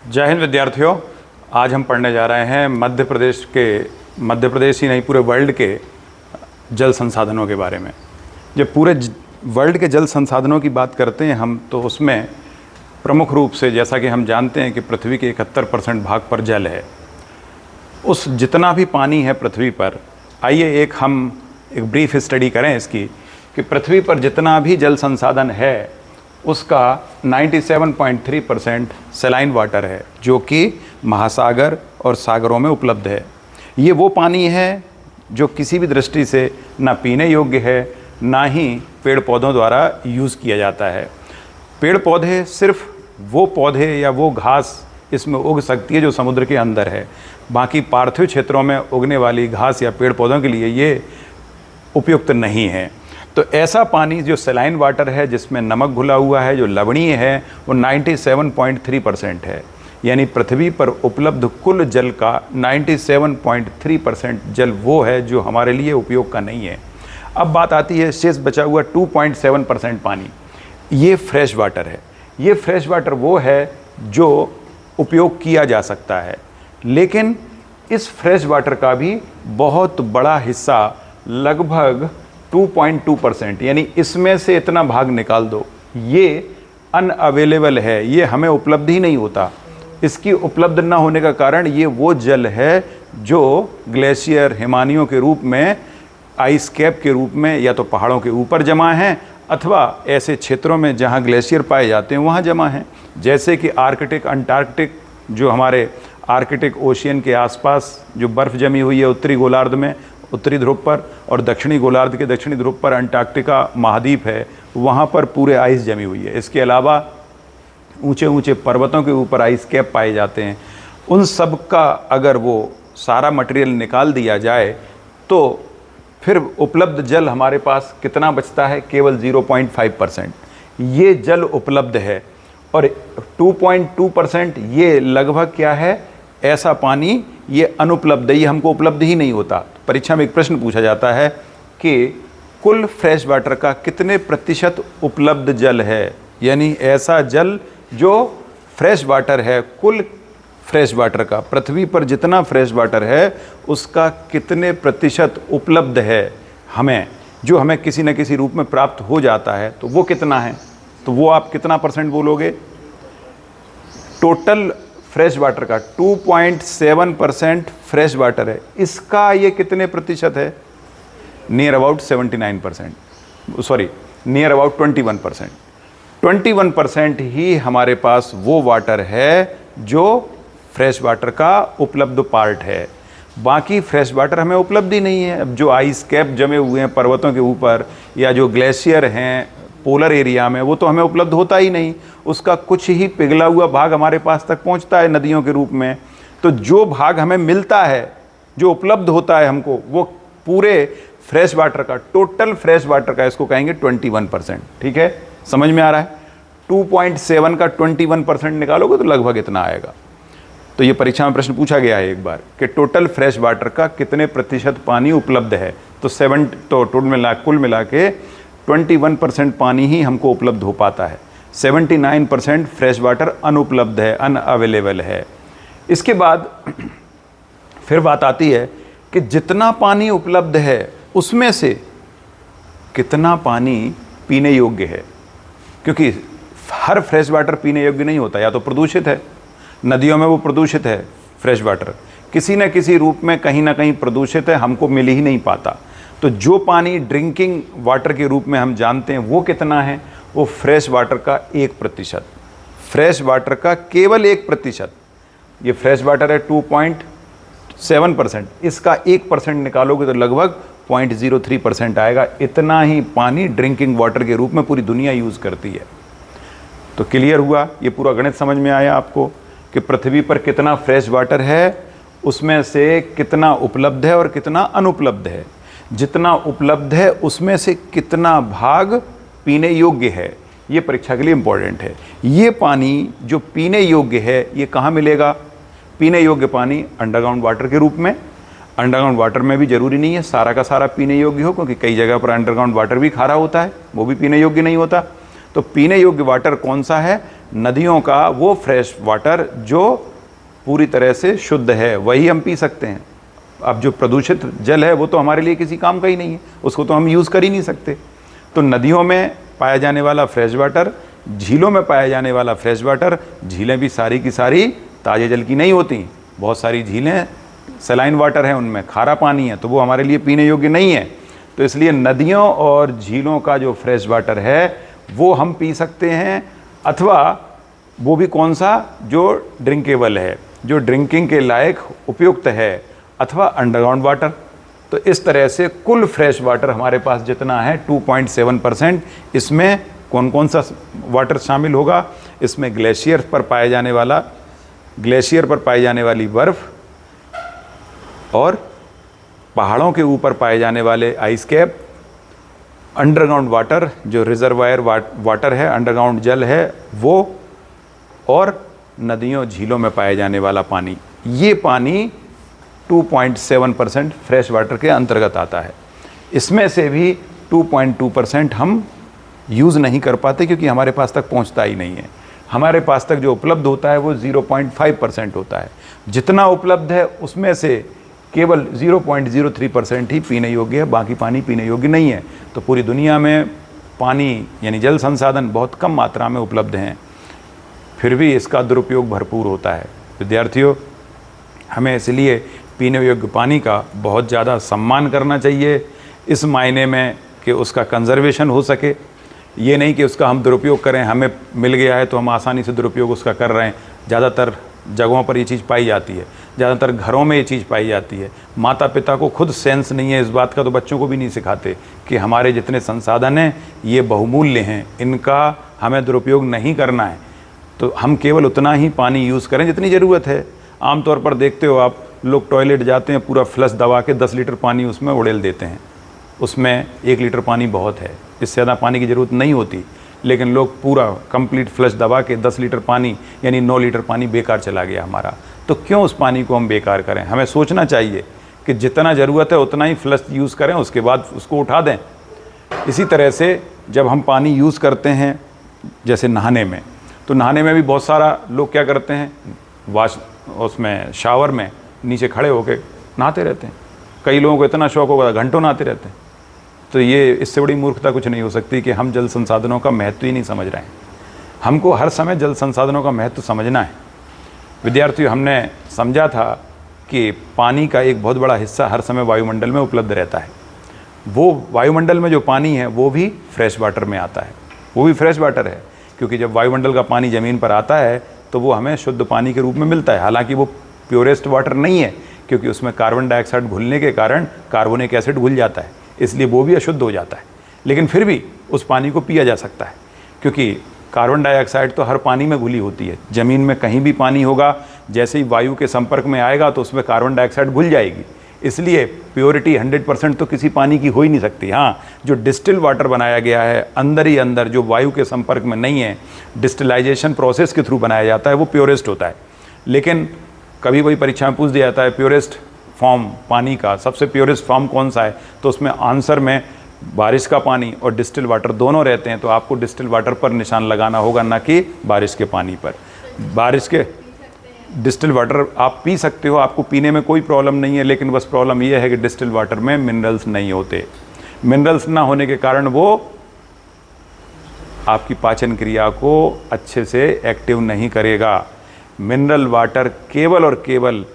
जय हिंद विद्यार्थियों। आज हम पढ़ने जा रहे हैं मध्य प्रदेश ही नहीं पूरे वर्ल्ड के जल संसाधनों के बारे में। जब पूरे वर्ल्ड के जल संसाधनों की बात करते हैं हम, तो उसमें प्रमुख रूप से जैसा कि हम जानते हैं कि पृथ्वी के 71% भाग पर जल है। उस जितना भी पानी है पृथ्वी पर, आइए हम एक ब्रीफ स्टडी करें इसकी कि पृथ्वी पर जितना भी जल संसाधन है उसका 97.3% सलाइन वाटर है, जो कि महासागर और सागरों में उपलब्ध है। ये वो पानी है जो किसी भी दृष्टि से ना पीने योग्य है, ना ही पेड़ पौधों द्वारा यूज़ किया जाता है। पेड़ पौधे सिर्फ वो पौधे या वो घास इसमें उग सकती है जो समुद्र के अंदर है। बाकी पार्थिव क्षेत्रों में उगने वाली घास या पेड़ पौधों के लिए ये उपयुक्त नहीं है। तो ऐसा पानी जो सलाइन वाटर है, जिसमें नमक घुला हुआ है, जो लवणीय है, वो 97.3% है। यानी पृथ्वी पर उपलब्ध कुल जल का 97.3% जल वो है जो हमारे लिए उपयोग का नहीं है। अब बात आती है शेष बचा हुआ 2.7% पानी। ये फ्रेश वाटर है। ये फ्रेश वाटर वो है जो उपयोग किया जा सकता है, लेकिन इस फ्रेश वाटर का भी बहुत बड़ा हिस्सा, लगभग 2.2%, यानी इसमें से इतना भाग निकाल दो, ये अनअवेलेबल है, ये हमें उपलब्ध ही नहीं होता। इसकी उपलब्ध न होने का कारण ये वो जल है जो ग्लेशियर, हिमानियों के रूप में, आइस कैप के रूप में या तो पहाड़ों के ऊपर जमा है अथवा ऐसे क्षेत्रों में जहाँ ग्लेशियर पाए जाते हैं वहाँ जमा है। जैसे कि आर्कटिक, अंटार्कटिक, जो हमारे आर्कटिक ओशियन के आसपास जो बर्फ़ जमी हुई है उत्तरी गोलार्ध में, उत्तरी ध्रुव पर, और दक्षिणी गोलार्ध के दक्षिणी ध्रुव पर अंटार्कटिका महाद्वीप है, वहाँ पर पूरे आइस जमी हुई है। इसके अलावा ऊंचे ऊंचे पर्वतों के ऊपर आइस कैप पाए जाते हैं। उन सब का अगर वो सारा मटेरियल निकाल दिया जाए तो फिर उपलब्ध जल हमारे पास कितना बचता है? केवल 0.5%। ये जल उपलब्ध है और 2.2% ये लगभग क्या है? ऐसा पानी ये अनुपलब्ध है, ये हमको उपलब्ध ही नहीं होता। परीक्षा में एक प्रश्न पूछा जाता है कि कुल फ्रेश वाटर का कितने प्रतिशत उपलब्ध जल है, यानी ऐसा जल जो फ्रेश वाटर है, कुल फ्रेश वाटर का, पृथ्वी पर जितना फ्रेश वाटर है उसका कितने प्रतिशत उपलब्ध है हमें, जो हमें किसी न किसी रूप में प्राप्त हो जाता है, तो वो कितना है? तो वो आप कितना % बोलोगे? टोटल फ्रेश वाटर का 2.7% फ्रेश वाटर है। इसका ये कितने प्रतिशत है? Near about 79%, sorry near about 21%। 21% ही हमारे पास वो वाटर है जो फ्रेश वाटर का उपलब्ध पार्ट है। बाकी फ्रेश वाटर हमें उपलब्ध ही नहीं है। अब जो आइस कैप जमे हुए हैं पर्वतों के ऊपर या जो ग्लेशियर हैं पोलर एरिया में, वो तो हमें उपलब्ध होता ही नहीं। उसका कुछ ही पिघला हुआ भाग हमारे पास तक पहुंचता है नदियों के रूप में। तो जो भाग हमें मिलता है, जो उपलब्ध होता है हमको, वो पूरे फ्रेश वाटर का, टोटल फ्रेश वाटर का, इसको कहेंगे 21%। ठीक है, समझ में आ रहा है? 2.7 का 21% निकालोगे तो लगभग इतना आएगा। तो ये परीक्षा में प्रश्न पूछा गया है एक बार कि टोटल फ्रेश वाटर का कितने प्रतिशत पानी उपलब्ध है, तो कुल मिला के 21% पानी ही हमको उपलब्ध हो पाता है। 79% फ्रेश वाटर अनुपलब्ध है, अनअवेलेबल है। इसके बाद फिर बात आती है कि जितना पानी उपलब्ध है उसमें से कितना पानी पीने योग्य है, क्योंकि हर फ्रेश वाटर पीने योग्य नहीं होता। या तो प्रदूषित है, नदियों में वो प्रदूषित है फ्रेश वाटर, किसी न किसी रूप में कहीं ना कहीं प्रदूषित है, हमको मिल ही नहीं पाता। तो जो पानी ड्रिंकिंग वाटर के रूप में हम जानते हैं वो कितना है? वो फ्रेश वाटर का 1%। फ्रेश वाटर का केवल 1%। ये फ्रेश वाटर है 2.7%, इसका 1% निकालोगे तो लगभग 0.03% आएगा। इतना ही पानी ड्रिंकिंग वाटर के रूप में पूरी दुनिया यूज़ करती है। तो क्लियर हुआ? ये पूरा गणित समझ में आया आपको कि पृथ्वी पर कितना फ्रेश वाटर है, उसमें से कितना उपलब्ध है और कितना अनुपलब्ध है। जितना उपलब्ध है उसमें से कितना भाग पीने योग्य है, ये परीक्षा के लिए इम्पोर्टेंट है। ये पानी जो पीने योग्य है ये कहाँ मिलेगा? पीने योग्य पानी अंडरग्राउंड वाटर के रूप में। अंडरग्राउंड वाटर में भी ज़रूरी नहीं है सारा का सारा पीने योग्य हो, क्योंकि कई जगह पर अंडरग्राउंड वाटर भी खारा होता है, वो भी पीने योग्य नहीं होता। तो पीने योग्य वाटर कौन सा है? नदियों का वो फ्रेश वाटर जो पूरी तरह से शुद्ध है वही हम पी सकते हैं। अब जो प्रदूषित जल है वो तो हमारे लिए किसी काम का ही नहीं है, उसको तो हम यूज़ कर ही नहीं सकते। तो नदियों में पाया जाने वाला फ्रेश वाटर, झीलों में पाया जाने वाला फ्रेश वाटर, झीलें भी सारी की सारी ताज़े जल की नहीं होती। बहुत सारी झीलें सलाइन वाटर है, उनमें खारा पानी है, तो वो हमारे लिए पीने योग्य नहीं है। तो इसलिए नदियों और झीलों का जो फ्रेश वाटर है वो हम पी सकते हैं, अथवा वो भी कौन सा, जो ड्रिंकेबल है, जो ड्रिंकिंग के लायक उपयुक्त है, अथवा अंडरग्राउंड वाटर। तो इस तरह से कुल फ्रेश वाटर हमारे पास जितना है 2.7%, इसमें कौन कौन सा वाटर शामिल होगा? इसमें ग्लेशियर पर पाए जाने वाली बर्फ़ और पहाड़ों के ऊपर पाए जाने वाले आइस कैप, अंडरग्राउंड वाटर जो रिजर्वायर वाटर है, अंडरग्राउंड जल है वो, और नदियों झीलों में पाए जाने वाला पानी। ये पानी 2.7% फ्रेश वाटर के अंतर्गत आता है। इसमें से भी 2.2% हम यूज़ नहीं कर पाते क्योंकि हमारे पास तक पहुंचता ही नहीं है। हमारे पास तक जो उपलब्ध होता है वो 0.5% होता है। जितना उपलब्ध है उसमें से केवल 0.03% ही पीने योग्य है, बाकी पानी पीने योग्य नहीं है। तो पूरी दुनिया में पानी यानी जल संसाधन बहुत कम मात्रा में उपलब्ध हैं, फिर भी इसका दुरुपयोग भरपूर होता है। विद्यार्थियों, हमें इसलिए पीने योग्य पानी का बहुत ज़्यादा सम्मान करना चाहिए, इस मायने में कि उसका कंजर्वेशन हो सके। ये नहीं कि उसका हम दुरुपयोग करें, हमें मिल गया है तो हम आसानी से दुरुपयोग उसका कर रहे हैं। ज़्यादातर जगहों पर ये चीज़ पाई जाती है, ज़्यादातर घरों में ये चीज़ पाई जाती है। माता पिता को खुद सेंस नहीं है इस बात का, तो बच्चों को भी नहीं सिखाते कि हमारे जितने संसाधन हैं ये बहुमूल्य हैं, इनका हमें दुरुपयोग नहीं करना है। तो हम केवल उतना ही पानी यूज़ करें जितनी ज़रूरत है। आमतौर पर देखते हो आप, लोग टॉयलेट जाते हैं, पूरा फ्लश दबा के 10 लीटर पानी उसमें उड़ेल देते हैं। उसमें 1 लीटर पानी बहुत है, इससे ज़्यादा पानी की ज़रूरत नहीं होती। लेकिन लोग पूरा कंप्लीट फ्लश दबा के 10 लीटर पानी यानी 9 लीटर पानी बेकार चला गया हमारा। तो क्यों उस पानी को हम बेकार करें? हमें सोचना चाहिए कि जितना ज़रूरत है उतना ही फ्लश यूज़ करें, उसके बाद उसको उठा दें। इसी तरह से जब हम पानी यूज़ करते हैं, जैसे नहाने में, तो नहाने में भी बहुत सारा लोग क्या करते हैं, उसमें शावर में नीचे खड़े होकर नहाते रहते हैं। कई लोगों को इतना शौक़ होगा घंटों नहाते रहते हैं। तो ये इससे बड़ी मूर्खता कुछ नहीं हो सकती कि हम जल संसाधनों का महत्व ही नहीं समझ रहे हैं। हमको हर समय जल संसाधनों का महत्व समझना है। विद्यार्थियों, हमने समझा था कि पानी का एक बहुत बड़ा हिस्सा हर समय वायुमंडल में उपलब्ध रहता है। वो वायुमंडल में जो पानी है वो भी फ्रेश वाटर में आता है, वो भी फ्रेश वाटर है, क्योंकि जब वायुमंडल का पानी ज़मीन पर आता है तो वो हमें शुद्ध पानी के रूप में मिलता है। हालांकि वो प्योरेस्ट वाटर नहीं है, क्योंकि उसमें कार्बन डाइऑक्साइड घुलने के कारण कार्बोनिक एसिड घुल जाता है, इसलिए वो भी अशुद्ध हो जाता है। लेकिन फिर भी उस पानी को पिया जा सकता है, क्योंकि कार्बन डाइऑक्साइड तो हर पानी में घुली होती है। ज़मीन में कहीं भी पानी होगा, जैसे ही वायु के संपर्क में आएगा तो उसमें कार्बन डाइऑक्साइड घुल जाएगी। इसलिए प्योरिटी 100% तो किसी पानी की हो ही नहीं सकती। हाँ, जो डिस्टिल वाटर बनाया गया है अंदर ही अंदर, जो वायु के संपर्क में नहीं है, डिस्टिलाइजेशन प्रोसेस के थ्रू बनाया जाता है, वो प्योरेस्ट होता है। लेकिन कभी कोई परीक्षा में पूछ दिया जाता है प्योरेस्ट फॉर्म पानी का, सबसे प्योरेस्ट फॉर्म कौन सा है, तो उसमें आंसर में बारिश का पानी और डिस्टिल वाटर दोनों रहते हैं। तो आपको डिस्टिल वाटर पर निशान लगाना होगा, ना कि बारिश के पानी पर। बारिश के डिस्टिल वाटर आप पी सकते हो, आपको पीने में कोई प्रॉब्लम नहीं है, लेकिन बस प्रॉब्लम ये है कि डिस्टिल वाटर में मिनरल्स नहीं होते। मिनरल्स ना होने के कारण वो आपकी पाचन क्रिया को अच्छे से एक्टिव नहीं करेगा। मिनरल वाटर केवल और केवल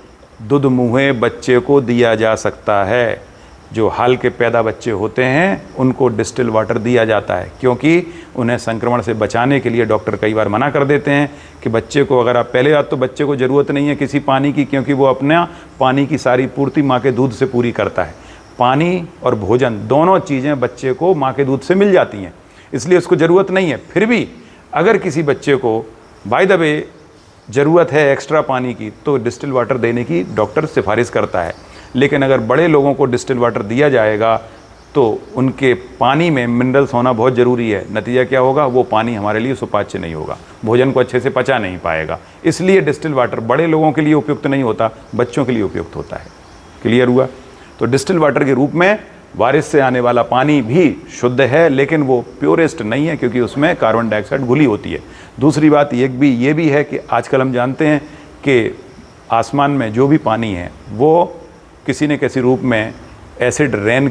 दूध मुँहे बच्चे को दिया जा सकता है। जो हाल के पैदा बच्चे होते हैं उनको डिस्टिल वाटर दिया जाता है, क्योंकि उन्हें संक्रमण से बचाने के लिए डॉक्टर कई बार मना कर देते हैं कि बच्चे को, अगर आप पहले बात तो बच्चे को ज़रूरत नहीं है किसी पानी की, क्योंकि वो अपना पानी की सारी पूर्ति माँ के दूध से पूरी करता है। पानी और भोजन दोनों चीज़ें बच्चे को माँ के दूध से मिल जाती हैं, इसलिए उसको ज़रूरत नहीं है। फिर भी अगर किसी बच्चे को बाय द वे ज़रूरत है एक्स्ट्रा पानी की, तो डिस्टिल वाटर देने की डॉक्टर सिफारिश करता है। लेकिन अगर बड़े लोगों को डिस्टिल वाटर दिया जाएगा तो उनके पानी में मिनरल्स होना बहुत ज़रूरी है। नतीजा क्या होगा, वो पानी हमारे लिए सुपाच्य नहीं होगा, भोजन को अच्छे से पचा नहीं पाएगा। इसलिए डिस्टिल वाटर बड़े लोगों के लिए उपयुक्त नहीं होता, बच्चों के लिए उपयुक्त होता है। क्लियर हुआ? तो डिस्टिल वाटर के रूप में बारिश से आने वाला पानी भी शुद्ध है, लेकिन वो प्योरेस्ट नहीं है क्योंकि उसमें कार्बन डाइऑक्साइड घुली होती है। दूसरी बात ये भी है कि आजकल हम जानते हैं कि आसमान में जो भी पानी है वो किसी न किसी रूप में एसिड रेन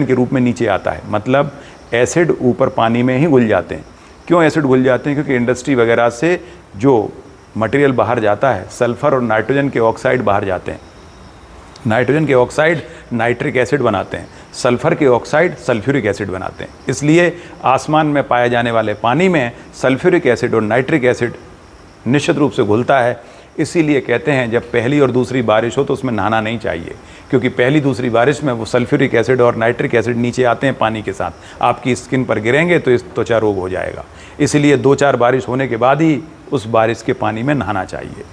के रूप में नीचे आता है। मतलब एसिड ऊपर पानी में ही घुल जाते हैं। क्यों एसिड घुल जाते हैं? क्योंकि इंडस्ट्री वगैरह से जो मटेरियल बाहर जाता है, सल्फ़र और नाइट्रोजन के ऑक्साइड बाहर जाते हैं। नाइट्रोजन के ऑक्साइड नाइट्रिक एसिड बनाते हैं, सल्फ़र के ऑक्साइड सल्फ्यूरिक एसिड बनाते हैं। इसलिए आसमान में पाए जाने वाले पानी में सल्फ्यूरिक एसिड और नाइट्रिक एसिड निश्चित रूप से घुलता है। इसीलिए कहते हैं जब पहली और दूसरी बारिश हो तो उसमें नहाना नहीं चाहिए, क्योंकि पहली दूसरी बारिश में वो सल्फ्यूरिक एसिड और नाइट्रिक एसिड नीचे आते हैं पानी के साथ, आपकी स्किन पर गिरेंगे तो इस त्वचा रोग हो जाएगा। इसलिए 2-4 बारिश होने के बाद ही उस बारिश के पानी में नहाना चाहिए।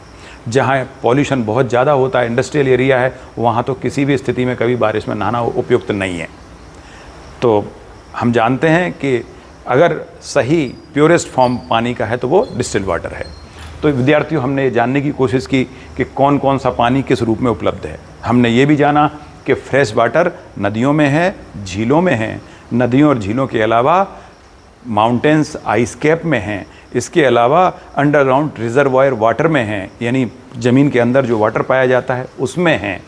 जहाँ पॉल्यूशन बहुत ज़्यादा होता है, इंडस्ट्रियल एरिया है, वहाँ तो किसी भी स्थिति में कभी बारिश में नहाना उपयुक्त नहीं है। तो हम जानते हैं कि अगर सही प्योरेस्ट फॉर्म पानी का है तो वो डिस्टिल्ड वाटर है। तो विद्यार्थियों, हमने ये जानने की कोशिश की कि कौन कौन सा पानी किस रूप में उपलब्ध है। हमने ये भी जाना कि फ्रेश वाटर नदियों में है, झीलों में है। नदियों और झीलों के अलावा माउंटेन्स आइस कैप में हैं। इसके अलावा अंडरग्राउंड रिजर्वायर वाटर में हैं, यानी ज़मीन के अंदर जो वाटर पाया जाता है उसमें हैं।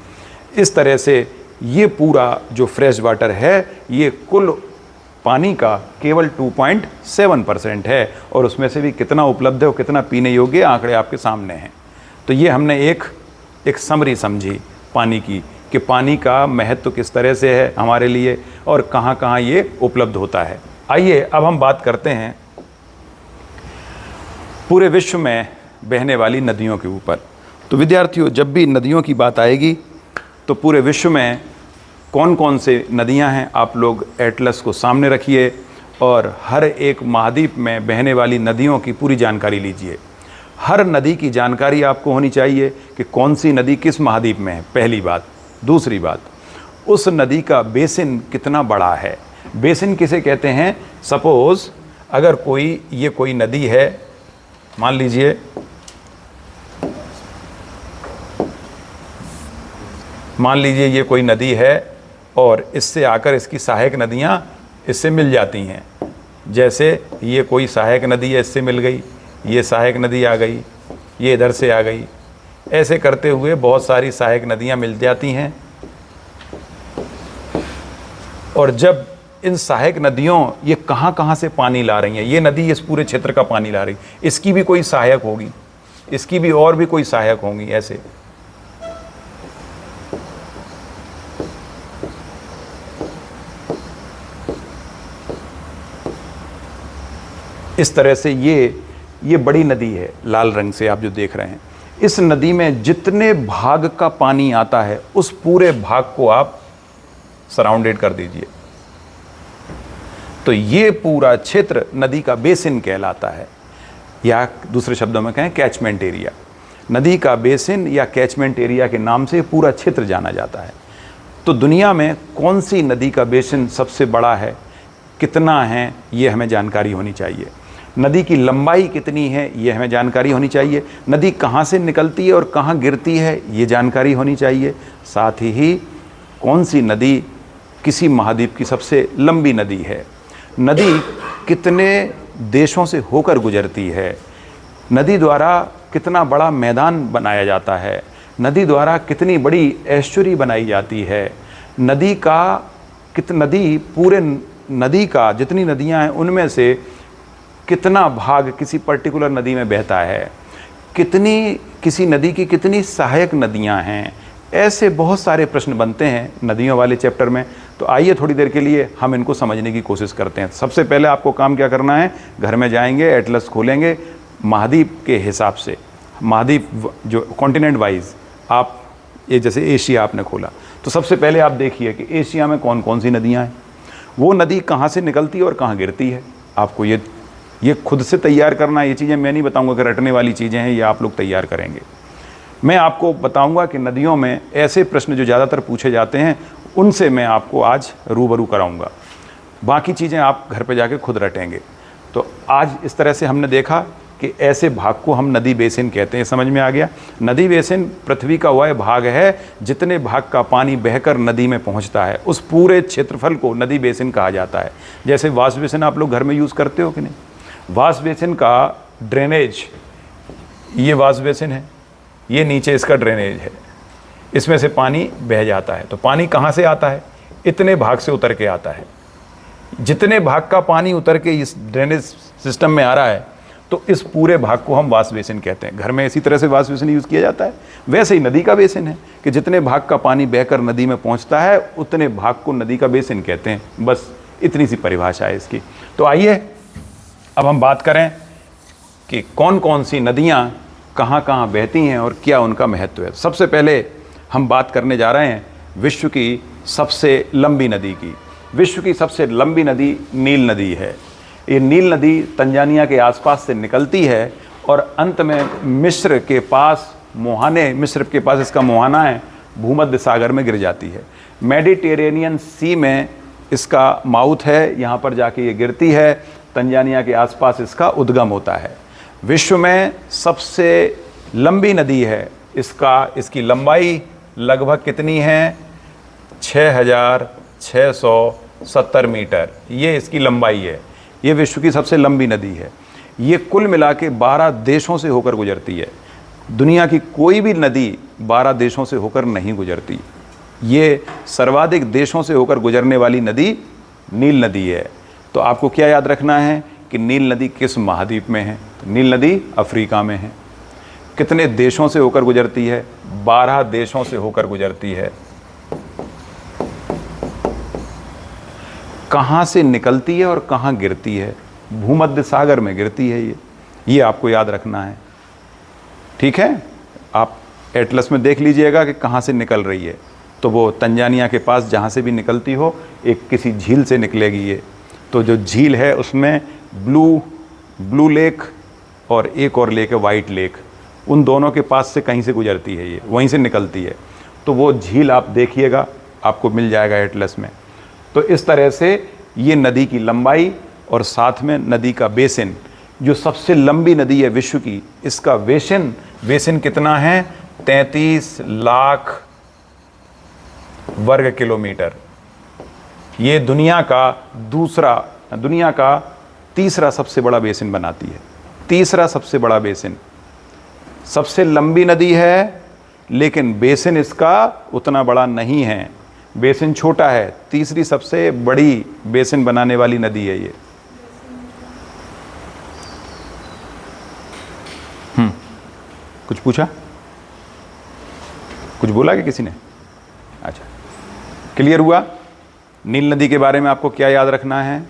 इस तरह से ये पूरा जो फ्रेश वाटर है ये कुल पानी का केवल 2.7% है, और उसमें से भी कितना उपलब्ध है और कितना पीने योग्य आंकड़े आपके सामने हैं। तो ये हमने एक समरी समझी पानी की, कि पानी का महत्व किस तरह से है हमारे लिए और कहाँ कहाँ ये उपलब्ध होता है। आइए अब हम बात करते हैं पूरे विश्व में बहने वाली नदियों के ऊपर। तो विद्यार्थियों, जब भी नदियों की बात आएगी तो पूरे विश्व में कौन कौन से नदियां हैं, आप लोग एटलस को सामने रखिए और हर एक महाद्वीप में बहने वाली नदियों की पूरी जानकारी लीजिए। हर नदी की जानकारी आपको होनी चाहिए कि कौन सी नदी किस महाद्वीप में है, पहली बात। दूसरी बात, उस नदी का बेसिन कितना बड़ा है। बेसिन किसे कहते हैं? सपोज़ अगर कोई नदी है, मान लीजिए ये कोई नदी है और इससे आकर इसकी सहायक नदियाँ इससे मिल जाती हैं। जैसे ये कोई सहायक नदी है, इससे मिल गई, ये सहायक नदी आ गई, ये इधर से आ गई। ऐसे करते हुए बहुत सारी सहायक नदियाँ मिल जाती हैं। और जब इन सहायक नदियों ये कहाँ कहाँ से पानी ला रही हैं, ये नदी इस पूरे क्षेत्र का पानी ला रही, इसकी भी कोई सहायक होगी, इसकी भी और भी कोई सहायक होंगी। ऐसे इस तरह से ये बड़ी नदी है, लाल रंग से आप जो देख रहे हैं। इस नदी में जितने भाग का पानी आता है उस पूरे भाग को आप सराउंडेड कर दीजिए, तो ये पूरा क्षेत्र नदी का बेसिन कहलाता है, या दूसरे शब्दों में कहें कैचमेंट एरिया। नदी का बेसिन या कैचमेंट एरिया के नाम से पूरा क्षेत्र जाना जाता है। तो दुनिया में कौन सी नदी का बेसिन सबसे बड़ा है, कितना है, ये हमें जानकारी होनी चाहिए। नदी की लंबाई कितनी है, ये हमें जानकारी होनी चाहिए। नदी कहाँ से निकलती है और कहाँ गिरती है, ये जानकारी होनी चाहिए। साथ ही कौन सी नदी किसी महाद्वीप की सबसे लंबी नदी है, नदी कितने देशों से होकर गुजरती है, नदी द्वारा कितना बड़ा मैदान बनाया जाता है, नदी द्वारा कितनी बड़ी एस्चुरी बनाई जाती है, नदी का जितनी नदियां हैं उनमें से कितना भाग किसी पर्टिकुलर नदी में बहता है, किसी नदी की कितनी सहायक नदियां हैं। ऐसे बहुत सारे प्रश्न बनते हैं नदियों वाले चैप्टर में। तो आइए थोड़ी देर के लिए हम इनको समझने की कोशिश करते हैं। सबसे पहले आपको काम क्या करना है, घर में जाएंगे, एटलस खोलेंगे, महाद्वीप के हिसाब से, महाद्वीप जो कॉन्टिनेंट वाइज, आप ये जैसे एशिया आपने खोला तो सबसे पहले आप देखिए कि एशिया में कौन कौन सी नदियाँ हैं, वो नदी कहाँ से निकलती है और कहाँ गिरती है। आपको ये खुद से तैयार करना, ये चीज़ें मैं नहीं बताऊँगा कि रटने वाली चीज़ें हैं, ये आप लोग तैयार करेंगे। मैं आपको बताऊंगा कि नदियों में ऐसे प्रश्न जो ज़्यादातर पूछे जाते हैं उनसे मैं आपको आज रूबरू कराऊंगा। बाकी चीज़ें आप घर पे जाके खुद रटेंगे। तो आज इस तरह से हमने देखा कि ऐसे भाग को हम नदी बेसिन कहते हैं। समझ में आ गया? नदी बेसिन पृथ्वी का वह भाग है जितने भाग का पानी बहकर नदी में पहुंचता है, उस पूरे क्षेत्रफल को नदी बेसिन कहा जाता है। जैसे वाश बेसिन आप लोग घर में यूज़ करते हो कि नहीं? वाश बेसिन का ड्रेनेज, ये वाश बेसिन है, ये नीचे इसका ड्रेनेज है, इसमें से पानी बह जाता है। तो पानी कहाँ से आता है? इतने भाग से उतर के आता है। जितने भाग का पानी उतर के इस ड्रेनेज सिस्टम में आ रहा है, तो इस पूरे भाग को हम वाश बेसिन कहते हैं। घर में इसी तरह से वाश बेसिन यूज़ किया जाता है। वैसे ही नदी का बेसिन है कि जितने भाग का पानी बहकर नदी में पहुंचता है, उतने भाग को नदी का बेसिन कहते हैं। बस इतनी सी परिभाषा है इसकी। तो आइए अब हम बात करें कि कौन कौन सी नदियाँ कहाँ कहाँ बहती हैं और क्या उनका महत्व है। सबसे पहले हम बात करने जा रहे हैं विश्व की सबसे लंबी नदी की। विश्व की सबसे लंबी नदी नील नदी है। ये नील नदी तंजानिया के आसपास से निकलती है और अंत में मिस्र के पास इसका मुहाना है, भूमध्य सागर में गिर जाती है। मेडिटेरेनियन सी में इसका माउथ है, यहाँ पर जाके ये गिरती है। तंजानिया के आसपास इसका उद्गम होता है। विश्व में सबसे लंबी नदी है। इसकी लंबाई लगभग कितनी है? 6,670 मीटर, ये इसकी लंबाई है। ये विश्व की सबसे लंबी नदी है। ये कुल मिला के 12 देशों से होकर गुजरती है। दुनिया की कोई भी नदी 12 देशों से होकर नहीं गुजरती। ये सर्वाधिक देशों से होकर गुजरने वाली नदी नील नदी है। तो आपको क्या याद रखना है कि नील नदी किस महाद्वीप में है? तो नील नदी अफ्रीका में है। कितने देशों से होकर गुजरती है? 12 देशों से होकर गुजरती है। कहाँ से निकलती है और कहाँ गिरती है? भूमध्य सागर में गिरती है ये आपको याद रखना है। ठीक है, आप एटलस में देख लीजिएगा कि कहाँ से निकल रही है। तो वो तंजानिया के पास जहाँ से भी निकलती हो, एक किसी झील से निकलेगी ये। तो जो झील है उसमें ब्लू लेक और एक और लेक है वाइट लेक, उन दोनों के पास से कहीं से गुजरती है ये, वहीं से निकलती है। तो वो झील आप देखिएगा, आपको मिल जाएगा एटलस में। तो इस तरह से ये नदी की लंबाई और साथ में नदी का बेसिन, जो सबसे लंबी नदी है विश्व की, इसका बेसिन कितना है? 33 लाख वर्ग किलोमीटर। ये दुनिया का तीसरा सबसे बड़ा बेसिन बनाती है। तीसरा सबसे बड़ा बेसिन। सबसे लंबी नदी है लेकिन बेसिन इसका उतना बड़ा नहीं है, बेसिन छोटा है। तीसरी सबसे बड़ी बेसिन बनाने वाली नदी है ये। कुछ पूछा? कुछ बोला कि किसी ने? अच्छा, क्लियर हुआ? नील नदी के बारे में आपको क्या याद रखना है?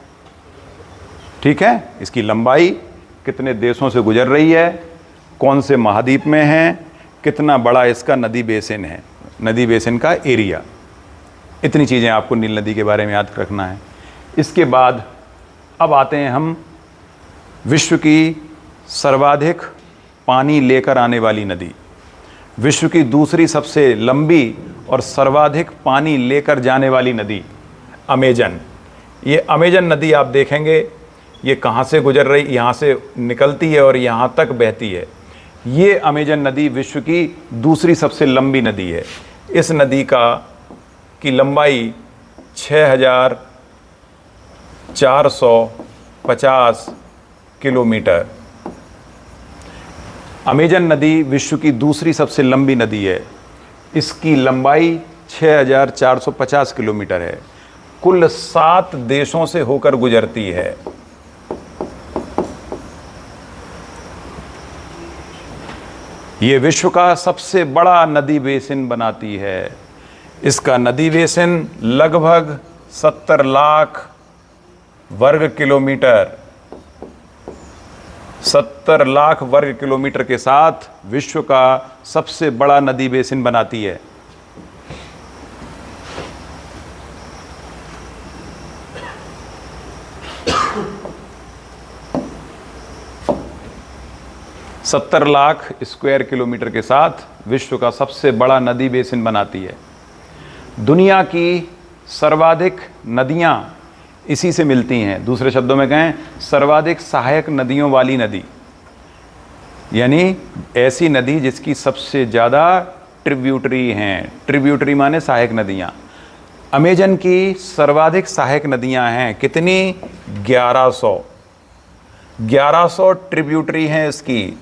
ठीक है, इसकी लंबाई, कितने देशों से गुजर रही है, कौन से महाद्वीप में है, कितना बड़ा इसका नदी बेसिन है, नदी बेसिन का एरिया। इतनी चीज़ें आपको नील नदी के बारे में याद रखना है। इसके बाद अब आते हैं हम विश्व की सर्वाधिक पानी लेकर आने वाली नदी। विश्व की दूसरी सबसे लंबी और सर्वाधिक पानी लेकर जाने वाली नदी अमेजन। ये अमेजन नदी आप देखेंगे, ये कहाँ से गुजर रही, यहाँ से निकलती है और यहाँ तक बहती है। ये अमेजन नदी विश्व की दूसरी सबसे लंबी नदी है। इस नदी की लंबाई 6,450 किलोमीटर। अमेजन नदी विश्व की दूसरी सबसे लंबी नदी है। इसकी लंबाई 6,450 किलोमीटर है। कुल 7 देशों से होकर गुजरती है। ये विश्व का सबसे बड़ा नदी बेसिन बनाती है। इसका नदी बेसिन लगभग 70 लाख वर्ग किलोमीटर, 70 लाख वर्ग किलोमीटर के साथ विश्व का सबसे बड़ा नदी बेसिन बनाती है। सत्तर लाख स्क्वायर किलोमीटर के साथ विश्व का सबसे बड़ा नदी बेसिन बनाती है। दुनिया की सर्वाधिक नदियां इसी से मिलती हैं। दूसरे शब्दों में कहें, सर्वाधिक सहायक नदियों वाली नदी यानी ऐसी नदी जिसकी सबसे ज़्यादा ट्रिब्यूटरी हैं। ट्रिब्यूटरी माने सहायक नदियाँ। अमेजन की सर्वाधिक सहायक नदियाँ हैं कितनी? 1100 ट्रिब्यूटरी हैं इसकी।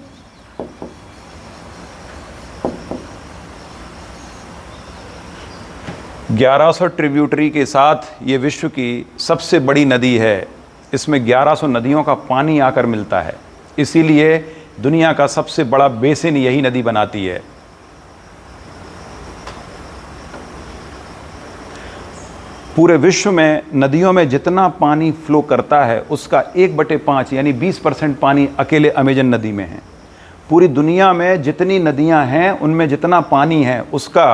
ट्रिब्यूटरी के साथ ये विश्व की सबसे बड़ी नदी है। इसमें 1100 नदियों का पानी आकर मिलता है, इसीलिए दुनिया का सबसे बड़ा बेसिन यही नदी बनाती है। पूरे विश्व में नदियों में जितना पानी फ्लो करता है उसका 1/5 यानी 20% पानी अकेले अमेजन नदी में है। पूरी दुनिया में जितनी नदियां हैं उनमें जितना पानी है उसका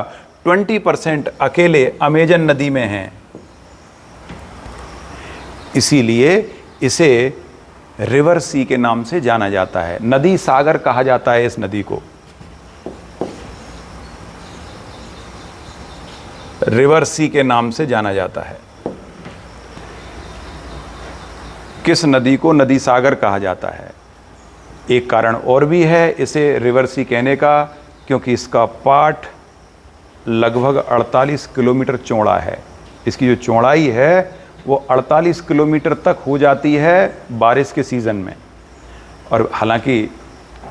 20% अकेले अमेजन नदी में है। इसीलिए इसे रिवर सी के नाम से जाना जाता है। नदी सागर कहा जाता है इस नदी को। रिवर सी के नाम से जाना जाता है। किस नदी को नदी सागर कहा जाता है? एक कारण और भी है इसे रिवर सी कहने का, क्योंकि इसका पाठ लगभग 48 किलोमीटर चौड़ा है। इसकी जो चौड़ाई है वो 48 किलोमीटर तक हो जाती है बारिश के सीज़न में। और हालांकि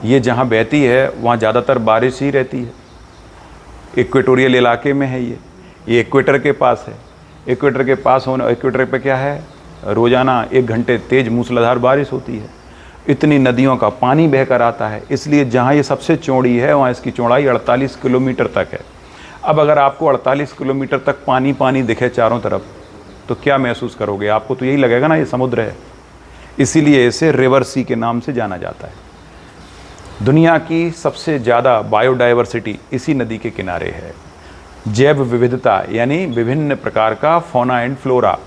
ये जहाँ बहती है वहाँ ज़्यादातर बारिश ही रहती है। इक्वेटोरियल इलाके में है ये इक्वेटर के पास है। इक्वेटर के पास होने, इक्वेटर पे क्या है, रोज़ाना 1 घंटे तेज़ मूसलाधार बारिश होती है। इतनी नदियों का पानी बहकर आता है, इसलिए जहाँ ये सबसे चौड़ी है वहाँ इसकी चौड़ाई 48 किलोमीटर तक है। अब अगर आपको 48 किलोमीटर तक पानी पानी दिखे चारों तरफ तो क्या महसूस करोगे? आपको तो यही लगेगा ना ये समुद्र है। इसीलिए इसे रिवर सी के नाम से जाना जाता है। दुनिया की सबसे ज़्यादा बायोडाइवर्सिटी इसी नदी के किनारे है। जैव विविधता यानी विभिन्न प्रकार का fauna and flora.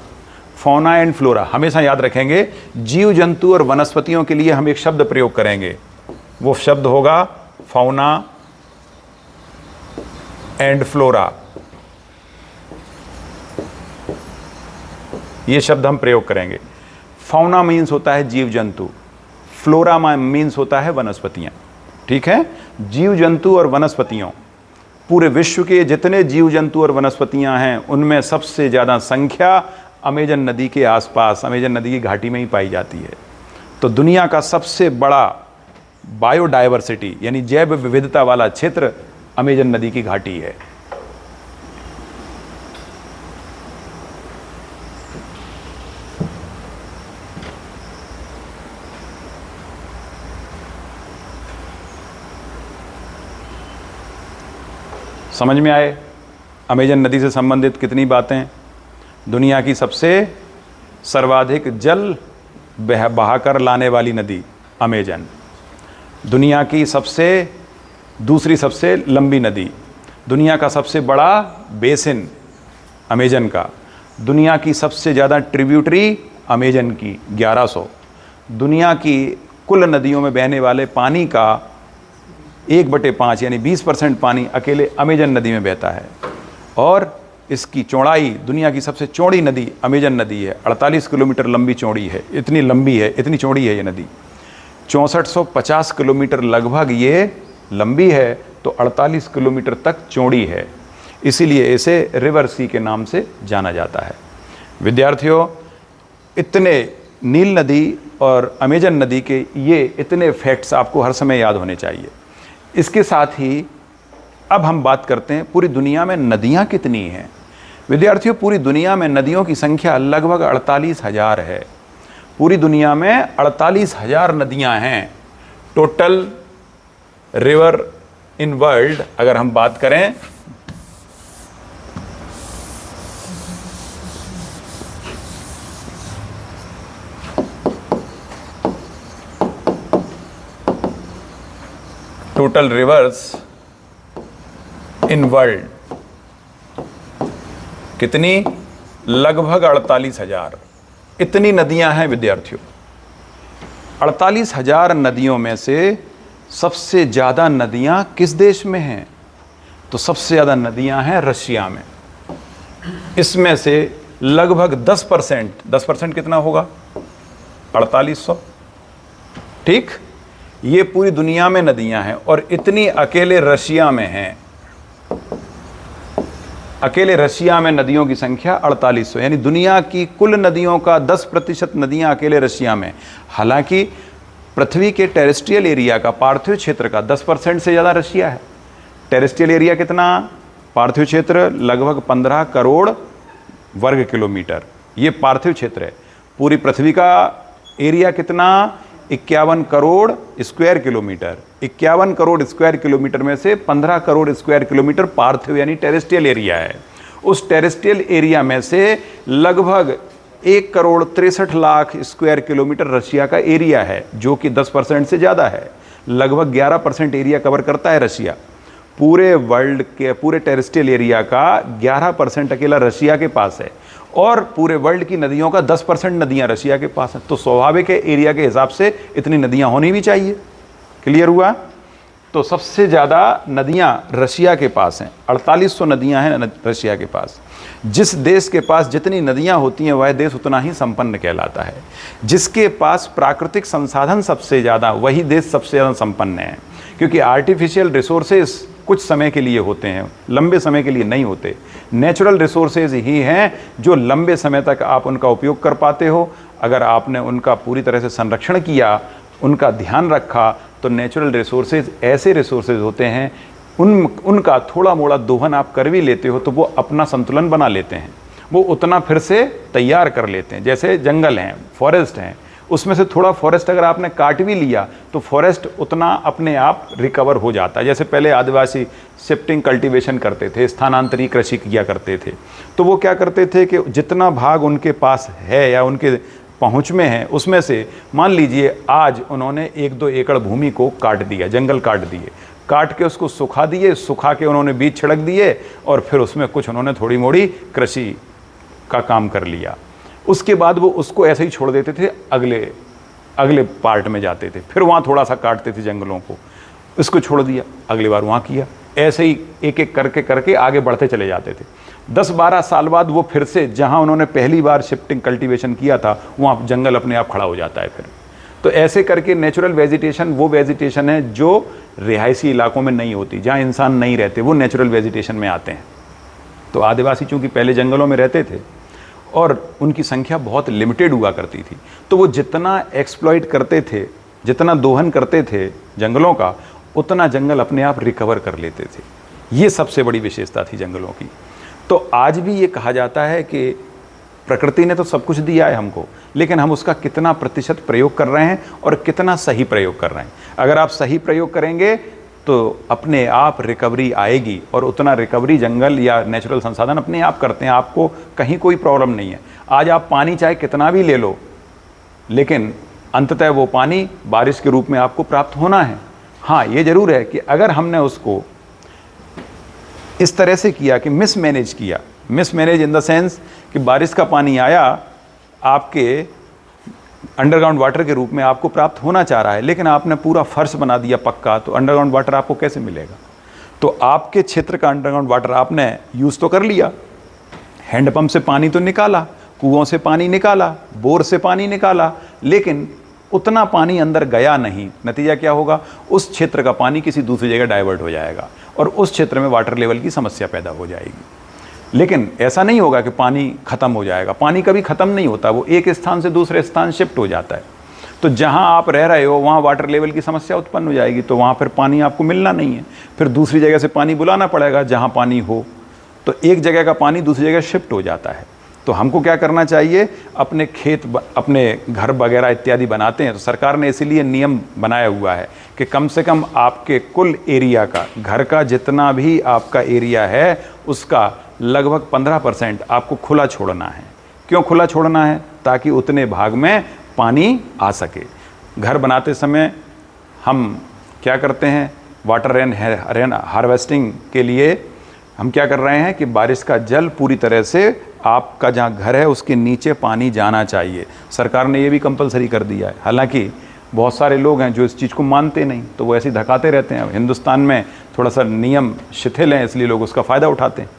Fauna and flora हमेशा याद रखेंगे। जीव जंतु और वनस्पतियों के लिए हम एक शब्द प्रयोग करेंगे, वो शब्द होगा फौना एंड फ्लोरा। ये शब्द हम प्रयोग करेंगे। फौना मीन्स होता है जीव जंतु, फ्लोरा मीन्स होता है वनस्पतियां। ठीक है, जीव जंतु और वनस्पतियों, पूरे विश्व के जितने जीव जंतु और वनस्पतियां हैं उनमें सबसे ज़्यादा संख्या अमेजन नदी के आसपास, अमेजन नदी की घाटी में ही पाई जाती है। तो दुनिया का सबसे बड़ा बायोडाइवर्सिटी यानी जैव विविधता वाला क्षेत्र अमेजन नदी की घाटी है। समझ में आए अमेजन नदी से संबंधित कितनी बातें? दुनिया की सबसे सर्वाधिक जल बहाकर लाने वाली नदी अमेजन, दुनिया की दूसरी सबसे लंबी नदी, दुनिया का सबसे बड़ा बेसिन अमेजन का, दुनिया की सबसे ज़्यादा ट्रिब्यूटरी अमेजन की 1100, दुनिया की कुल नदियों में बहने वाले पानी का 1/5 यानी 20% पानी अकेले अमेजन नदी में बहता है। और इसकी चौड़ाई, दुनिया की सबसे चौड़ी नदी अमेजन नदी है। 48 किलोमीटर लंबी चौड़ी है, इतनी लंबी है, इतनी चौड़ी है ये नदी। 6450 किलोमीटर लगभग ये लंबी है, तो 48 किलोमीटर तक चौड़ी है। इसीलिए इसे रिवर सी के नाम से जाना जाता है। विद्यार्थियों, इतने नील नदी और अमेजन नदी के ये इतने फैक्ट्स आपको हर समय याद होने चाहिए। इसके साथ ही अब हम बात करते हैं पूरी दुनिया में नदियाँ कितनी हैं। विद्यार्थियों, पूरी दुनिया में नदियों की संख्या लगभग 48,000 है। पूरी दुनिया में 48,000 नदियाँ हैं। टोटल रिवर इन वर्ल्ड अगर हम बात करें टोटल रिवर्स इन वर्ल्ड कितनी? लगभग 48,000। इतनी नदियां हैं विद्यार्थियों। 48,000 नदियों में से सबसे ज़्यादा नदियां किस देश में हैं? तो सबसे ज़्यादा नदियां हैं रशिया में। इसमें से लगभग 10% कितना होगा? 4800। ठीक, ये पूरी दुनिया में नदियां हैं और इतनी अकेले रशिया में हैं। अकेले रशिया में नदियों की संख्या 4800, यानी दुनिया की कुल नदियों का 10% नदियां अकेले रशिया में। हालांकि पृथ्वी के टेरेस्ट्रियल एरिया का, पार्थिव क्षेत्र का 10% से ज़्यादा रशिया है। टेरेस्ट्रियल एरिया कितना? पार्थिव क्षेत्र लगभग 15 करोड़ वर्ग किलोमीटर, ये पार्थिव क्षेत्र है। पूरी पृथ्वी का एरिया कितना? 51 crore square kilometre. 51 crore square kilometre में से 15 करोड़ स्क्वायर किलोमीटर पार्थिव यानी टेरेस्ट्रियल एरिया है। उस टेरेस्ट्रियल एरिया में से लगभग 1 crore 63 lakh square kilometre Russia का एरिया है, जो कि 10% से ज़्यादा है। लगभग 11% एरिया कवर करता है रशिया। पूरे वर्ल्ड के पूरे टेरेस्ट्रियल एरिया का 11% अकेला रशिया के पास है और पूरे वर्ल्ड की नदियों का 10% नदियां रशिया के पास हैं। तो स्वाभाविक है एरिया के हिसाब से इतनी नदियां होनी भी चाहिए। क्लियर हुआ? तो सबसे ज़्यादा नदियां रशिया के पास हैं, 4800 नदियां हैं रशिया के पास। जिस देश के पास जितनी नदियां होती हैं वह देश उतना ही संपन्न कहलाता है। जिसके पास प्राकृतिक संसाधन सबसे ज़्यादा, वही देश सबसे ज़्यादा संपन्न है। क्योंकि आर्टिफिशियल रिसोर्सेज कुछ समय के लिए होते हैं, लंबे समय के लिए नहीं होते। नेचुरल रिसोर्सेज ही हैं जो लंबे समय तक आप उनका उपयोग कर पाते हो। अगर आपने उनका पूरी तरह से संरक्षण किया, उनका ध्यान रखा, तो नेचुरल रिसोर्सेज ऐसे रिसोर्सेज होते हैं उनका थोड़ा मोड़ा दोहन आप कर भी लेते हो तो वो अपना संतुलन बना लेते हैं, वो उतना फिर से तैयार कर लेते हैं। जैसे जंगल हैं, फॉरेस्ट हैं, उसमें से थोड़ा फॉरेस्ट अगर आपने काट भी लिया तो फॉरेस्ट उतना अपने आप रिकवर हो जाता है। जैसे पहले आदिवासी शिफ्टिंग कल्टीवेशन करते थे, स्थानांतरी कृषि किया करते थे, तो वो क्या करते थे कि जितना भाग उनके पास है या उनके पहुंच में है, उसमें से मान लीजिए आज उन्होंने 1-2 एकड़ भूमि को काट दिया, जंगल काट दिए, काट के उसको सुखा दिए, सुखा के उन्होंने बीज छिड़क दिए और फिर उसमें कुछ उन्होंने थोड़ी मोड़ी कृषि का काम कर लिया। उसके बाद वो उसको ऐसे ही छोड़ देते थे, अगले पार्ट में जाते थे, फिर वहाँ थोड़ा सा काटते थे जंगलों को, इसको छोड़ दिया, अगली बार वहाँ किया, ऐसे ही एक एक करके आगे बढ़ते चले जाते थे। 10-12 साल बाद वो फिर से जहाँ उन्होंने पहली बार शिफ्टिंग कल्टीवेशन किया था वहाँ जंगल अपने आप खड़ा हो जाता है फिर। तो ऐसे करके नेचुरल वेजिटेशन वो वेजिटेशन है जो रिहायशी इलाकों में नहीं होती, जहाँ इंसान नहीं रहते, वो नेचुरल वेजिटेशन में आते हैं। तो आदिवासी चूँकि पहले जंगलों में रहते थे और उनकी संख्या बहुत लिमिटेड हुआ करती थी, तो वो जितना एक्सप्लॉइट करते थे, जितना दोहन करते थे जंगलों का, उतना जंगल अपने आप रिकवर कर लेते थे। ये सबसे बड़ी विशेषता थी जंगलों की। तो आज भी ये कहा जाता है कि प्रकृति ने तो सब कुछ दिया है हमको, लेकिन हम उसका कितना प्रतिशत प्रयोग कर रहे हैं और कितना सही प्रयोग कर रहे हैं। अगर आप सही प्रयोग करेंगे तो अपने आप रिकवरी आएगी, और उतना रिकवरी जंगल या नेचुरल संसाधन अपने आप करते हैं, आपको कहीं कोई प्रॉब्लम नहीं है। आज आप पानी चाहे कितना भी ले लो, लेकिन अंततः वो पानी बारिश के रूप में आपको प्राप्त होना है। हाँ, ये ज़रूर है कि अगर हमने उसको इस तरह से किया कि मिसमैनेज किया, मिसमैनेज इन द सेंस कि बारिश का पानी आया, आपके अंडरग्राउंड वाटर के रूप में आपको प्राप्त होना चाह रहा है, लेकिन आपने पूरा फर्श बना दिया पक्का, तो अंडरग्राउंड वाटर आपको कैसे मिलेगा? तो आपके क्षेत्र का अंडरग्राउंड वाटर आपने यूज़ तो कर लिया, हैंडपंप से पानी तो निकाला, कुओं से पानी निकाला, बोर से पानी निकाला, लेकिन उतना पानी अंदर गया नहीं। नतीजा क्या होगा? उस क्षेत्र का पानी किसी दूसरी जगह डाइवर्ट हो जाएगा और उस क्षेत्र में वाटर लेवल की समस्या पैदा हो जाएगी। लेकिन ऐसा नहीं होगा कि पानी ख़त्म हो जाएगा, पानी कभी ख़त्म नहीं होता, वो एक स्थान से दूसरे स्थान शिफ्ट हो जाता है। तो जहाँ आप रह रहे हो वहाँ वाटर लेवल की समस्या उत्पन्न हो जाएगी, तो वहाँ फिर पानी आपको मिलना नहीं है, फिर दूसरी जगह से पानी बुलाना पड़ेगा जहाँ पानी हो, तो एक जगह का पानी दूसरी जगह शिफ्ट हो जाता है। तो हमको क्या करना चाहिए? अपने खेत, अपने घर वगैरह इत्यादि बनाते हैं, तो सरकार ने इसीलिए नियम बनाया हुआ है कि कम से कम आपके कुल एरिया का, घर का जितना भी आपका एरिया है उसका लगभग 15% आपको खुला छोड़ना है। क्यों खुला छोड़ना है? ताकि उतने भाग में पानी आ सके। घर बनाते समय हम क्या करते हैं? वाटर रेन हार्वेस्टिंग के लिए हम क्या कर रहे हैं कि बारिश का जल पूरी तरह से आपका जहाँ घर है उसके नीचे पानी जाना चाहिए। सरकार ने ये भी कंपलसरी कर दिया है। हालांकि बहुत सारे लोग हैं जो इस चीज़ को मानते नहीं, तो वो ऐसे ही धकाते रहते हैं। हिंदुस्तान में थोड़ा सा नियम शिथिल हैं, इसलिए लोग उसका फ़ायदा उठाते हैं।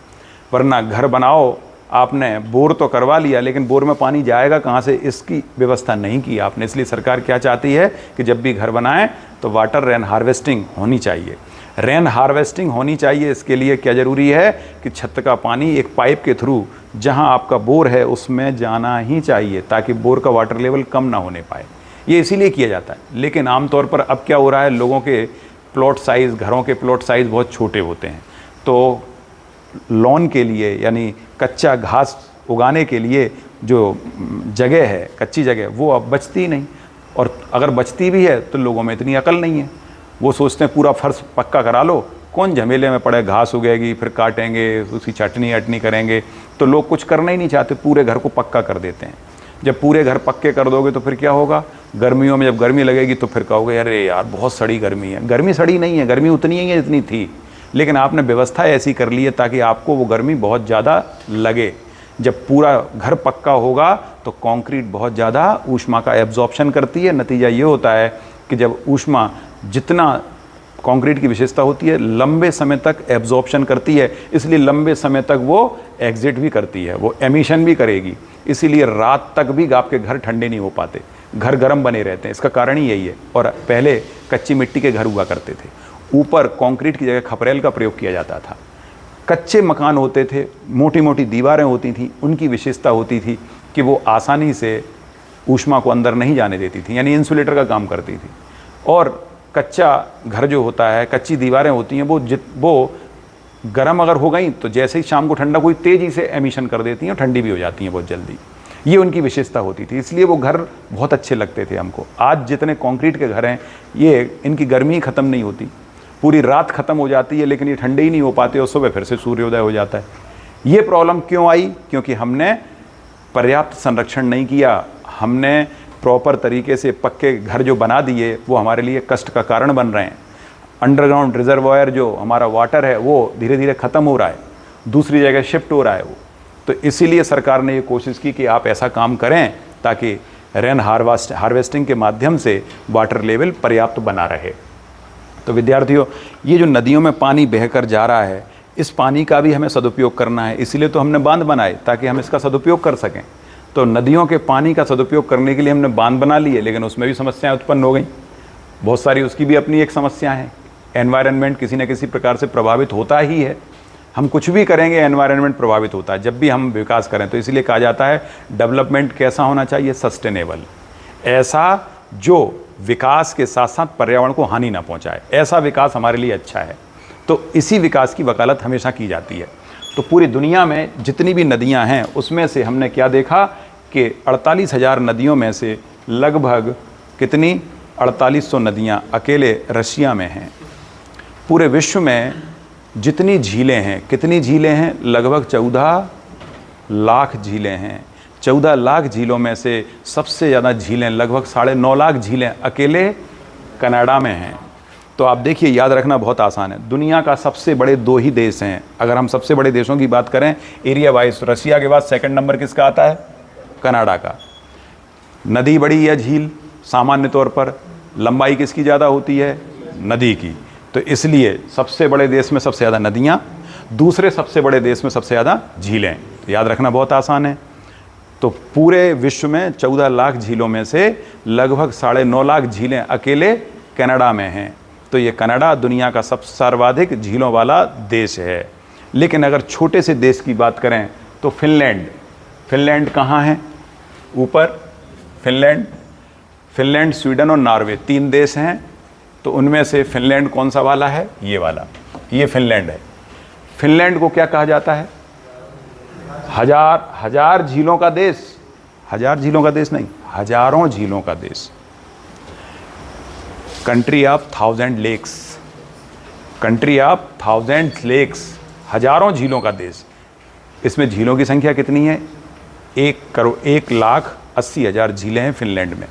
वरना घर बनाओ, आपने बोर तो करवा लिया, लेकिन बोर में पानी जाएगा कहाँ से, इसकी व्यवस्था नहीं की आपने। इसलिए सरकार क्या चाहती है कि जब भी घर बनाएं तो वाटर रेन हार्वेस्टिंग होनी चाहिए। रेन हार्वेस्टिंग होनी चाहिए, इसके लिए क्या ज़रूरी है कि छत का पानी एक पाइप के थ्रू जहां आपका बोर है उसमें जाना ही चाहिए, ताकि बोर का वाटर लेवल कम ना होने पाए। ये इसीलिए किया जाता है। लेकिन आमतौर पर अब क्या हो रहा है, लोगों के प्लॉट साइज़, घरों के प्लॉट साइज़ बहुत छोटे होते हैं, तो लॉन के लिए यानी कच्चा घास उगाने के लिए जो जगह है, कच्ची जगह, वो अब बचती नहीं। और अगर बचती भी है तो लोगों में इतनी अकल नहीं है, वो सोचते हैं पूरा फर्श पक्का करा लो, कौन झमेले में पड़े, घास उगेगी फिर काटेंगे, उसकी चटनी अटनी करेंगे। तो लोग कुछ करना ही नहीं चाहते, पूरे घर को पक्का कर देते हैं। जब पूरे घर पक्के कर दोगे तो फिर क्या होगा, गर्मियों में जब गर्मी लगेगी तो फिर कहोगे अरे यार बहुत सड़ी गर्मी है। गर्मी सड़ी नहीं है, गर्मी उतनी ही है जितनी थी, लेकिन आपने व्यवस्था ऐसी कर ली है ताकि आपको वो गर्मी बहुत ज़्यादा लगे। जब पूरा घर पक्का होगा तो कंक्रीट बहुत ज़्यादा ऊष्मा का एब्जॉर्प्शन करती है। नतीजा ये होता है कि जब ऊष्मा, जितना कंक्रीट की विशेषता होती है, लंबे समय तक एब्जॉर्प्शन करती है, इसलिए लंबे समय तक वो एग्जिट भी करती है, वो एमिशन भी करेगी। इसीलिए रात तक भी आपके घर ठंडे नहीं हो पाते, घर गर्म बने रहते हैं। इसका कारण ही यही है। और पहले कच्ची मिट्टी के घर हुआ करते थे, ऊपर कंक्रीट की जगह खपरेल का प्रयोग किया जाता था। कच्चे मकान होते थे, मोटी मोटी दीवारें होती थीं, उनकी विशेषता होती थी कि वो आसानी से ऊष्मा को अंदर नहीं जाने देती थी, यानी इंसुलेटर का काम करती थी। और कच्चा घर जो होता है, कच्ची दीवारें होती हैं, वो गर्म अगर हो गई तो जैसे ही शाम को ठंडा कोई तेज़ी से एमिशन कर देती हैं और ठंडी भी हो जाती हैं बहुत जल्दी। ये उनकी विशेषता होती थी, इसलिए वो घर बहुत अच्छे लगते थे हमको। आज जितने कंक्रीट के घर हैं, ये इनकी गर्मी ख़त्म नहीं होती, पूरी रात ख़त्म हो जाती है, लेकिन ये ठंडे ही नहीं हो पाते और सुबह फिर से सूर्योदय हो जाता है। ये प्रॉब्लम क्यों आई? क्योंकि हमने पर्याप्त संरक्षण नहीं किया, हमने प्रॉपर तरीके से पक्के घर जो बना दिए वो हमारे लिए कष्ट का कारण बन रहे हैं। अंडरग्राउंड रिजर्वायर जो हमारा वाटर है वो धीरे धीरे ख़त्म हो रहा है, दूसरी जगह शिफ्ट हो रहा है वो। तो इसीलिए सरकार ने ये कोशिश की कि आप ऐसा काम करें ताकि रेन हार्वेस्टिंग के माध्यम से वाटर लेवल पर्याप्त बना रहे। तो विद्यार्थियों, ये जो नदियों में पानी बहकर जा रहा है, इस पानी का भी हमें सदुपयोग करना है। इसीलिए तो हमने बांध बनाए ताकि हम इसका सदुपयोग कर सकें। तो नदियों के पानी का सदुपयोग करने के लिए हमने बांध बना लिए, लेकिन उसमें भी समस्याएं उत्पन्न हो गई बहुत सारी। उसकी भी अपनी एक समस्या है। एनवायरनमेंट किसी न किसी प्रकार से प्रभावित होता ही है। हम कुछ भी करेंगे एनवायरनमेंट प्रभावित होता है जब भी हम विकास करें। तो इसीलिए कहा जाता है डेवलपमेंट कैसा होना चाहिए, सस्टेनेबल, ऐसा जो विकास के साथ साथ पर्यावरण को हानि ना पहुंचाए, ऐसा विकास हमारे लिए अच्छा है। तो इसी विकास की वकालत हमेशा की जाती है। तो पूरी दुनिया में जितनी भी नदियां हैं उसमें से हमने क्या देखा कि 48,000 नदियों में से लगभग कितनी 4800 नदियां अकेले रशिया में हैं। पूरे विश्व में जितनी झीलें हैं, कितनी झीलें हैं, लगभग 14 लाख झीलें हैं। 14 लाख झीलों में से सबसे ज़्यादा झीलें, लगभग 9.5 लाख झीलें अकेले कनाडा में हैं। तो आप देखिए, याद रखना बहुत आसान है। दुनिया का सबसे बड़े 2 ही देश हैं। अगर हम सबसे बड़े देशों की बात करें एरिया वाइज, रशिया के बाद सेकंड नंबर किसका आता है? कनाडा का। नदी बड़ी या झील? सामान्य तौर पर लंबाई किसकी ज़्यादा होती है? नदी की। तो इसलिए सबसे बड़े देश में सबसे ज़्यादा नदियाँ, दूसरे सबसे बड़े देश में सबसे ज़्यादा झीलें। याद रखना बहुत आसान है। तो पूरे विश्व में 14 लाख झीलों में से लगभग 9.5 लाख झीलें अकेले कनाडा में हैं। तो ये कनाडा दुनिया का सबसे सर्वाधिक झीलों वाला देश है। लेकिन अगर छोटे से देश की बात करें तो फिनलैंड। फिनलैंड कहाँ है? ऊपर फिनलैंड, स्वीडन और नॉर्वे 3 देश हैं। तो उनमें से फिनलैंड कौन सा वाला है? ये वाला, ये फिनलैंड है। फिनलैंड को क्या कहा जाता है? हजार झीलों का देश। हजार झीलों का देश नहीं, हजारों झीलों का देश। Country of 1000 lakes, country of 1000 lakes, हजारों झीलों का देश। इसमें झीलों की संख्या कितनी है? 1,80,000 झीलें हैं फिनलैंड में।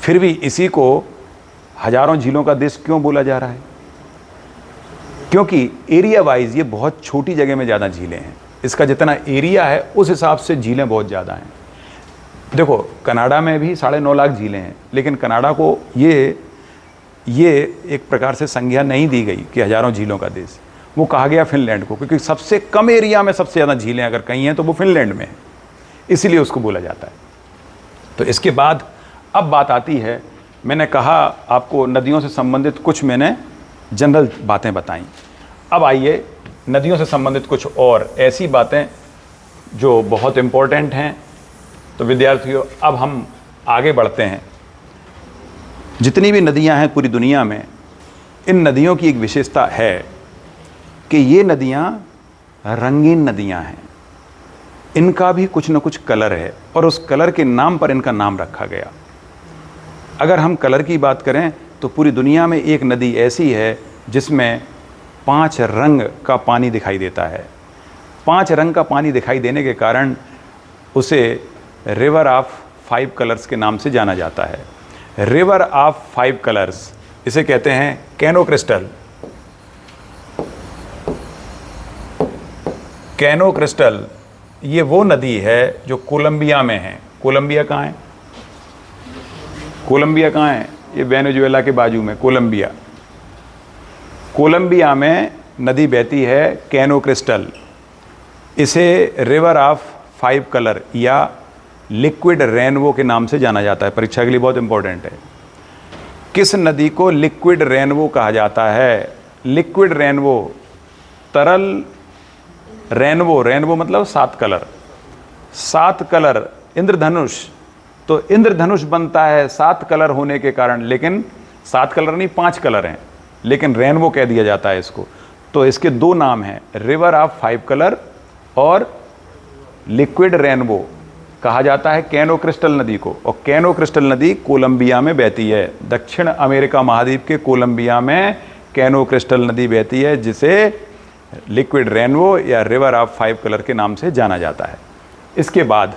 फिर भी इसी को हजारों झीलों का देश क्यों बोला जा रहा है? क्योंकि एरिया वाइज ये बहुत छोटी जगह में ज़्यादा झीलें हैं। इसका जितना एरिया है उस हिसाब से झीलें बहुत ज़्यादा हैं। देखो, कनाडा में भी 9.5 लाख झीलें हैं, लेकिन कनाडा को ये एक प्रकार से संज्ञा नहीं दी गई कि हजारों झीलों का देश। वो कहा गया फिनलैंड को, क्योंकि सबसे कम एरिया में सबसे ज़्यादा झीलें अगर कहीं हैं तो वो फिनलैंड में है, इसीलिए उसको बोला जाता है। तो इसके बाद अब बात आती है, मैंने कहा आपको नदियों से संबंधित कुछ मैंने जनरल बातें बताई। अब आइए नदियों से संबंधित कुछ और ऐसी बातें जो बहुत इम्पोर्टेंट हैं। तो विद्यार्थियों, अब हम आगे बढ़ते हैं। जितनी भी नदियां हैं पूरी दुनिया में, इन नदियों की एक विशेषता है कि ये नदियां रंगीन नदियां हैं। इनका भी कुछ न कुछ कलर है और उस कलर के नाम पर इनका नाम रखा गया। अगर हम कलर की बात करें तो पूरी दुनिया में एक नदी ऐसी है जिसमें 5 रंग का पानी दिखाई देता है। 5 रंग का पानी दिखाई देने के कारण उसे रिवर ऑफ 5 कलर्स के नाम से जाना जाता है। रिवर ऑफ 5 कलर्स, इसे कहते हैं कैनो क्रिस्टल। कैनो क्रिस्टल ये वो नदी है जो कोलंबिया में है। कोलंबिया कहाँ है? कोलंबिया कहाँ है? ये वेनेजुएला के बाजू में कोलंबिया। कोलंबिया में नदी बहती है कैनो क्रिस्टल। इसे रिवर ऑफ 5 कलर या लिक्विड रेनबो के नाम से जाना जाता है। परीक्षा के लिए बहुत इंपॉर्टेंट है। किस नदी को लिक्विड रेनबो कहा जाता है? लिक्विड रेनबो, तरल रेनबो, रेनबो मतलब 7 कलर, 7 कलर इंद्रधनुष। तो इंद्रधनुष बनता है 7 कलर होने के कारण, लेकिन 7 कलर नहीं 5 कलर हैं, लेकिन रेनबो कह दिया जाता है इसको। तो इसके 2 नाम हैं, रिवर ऑफ 5 कलर और लिक्विड रेनबो कहा जाता है कैनो क्रिस्टल नदी को। और कैनो क्रिस्टल नदी कोलंबिया में बहती है। दक्षिण अमेरिका महाद्वीप के कोलंबिया में कैनो क्रिस्टल नदी बहती है, जिसे लिक्विड रेनबो या रिवर ऑफ 5 कलर के नाम से जाना जाता है। इसके बाद,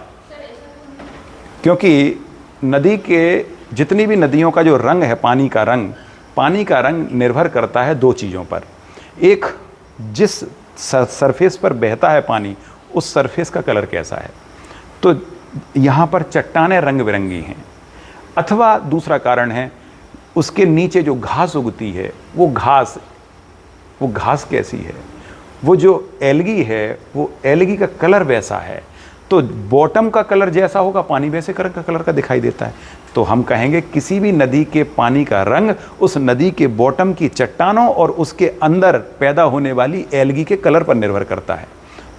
क्योंकि नदी के जितनी भी नदियों का जो रंग है, पानी का रंग निर्भर करता है 2 चीज़ों पर। एक, जिस सरफेस पर बहता है पानी, उस सरफेस का कलर कैसा है। तो यहाँ पर चट्टानें रंग बिरंगी हैं। अथवा दूसरा कारण है, उसके नीचे जो घास उगती है वो घास कैसी है, वो जो एल्गी है वो एल्गी का कलर वैसा है। तो बॉटम का कलर जैसा होगा पानी वैसे कलर का दिखाई देता है। तो हम कहेंगे किसी भी नदी के पानी का रंग उस नदी के बॉटम की चट्टानों और उसके अंदर पैदा होने वाली एल्गी के कलर पर निर्भर करता है।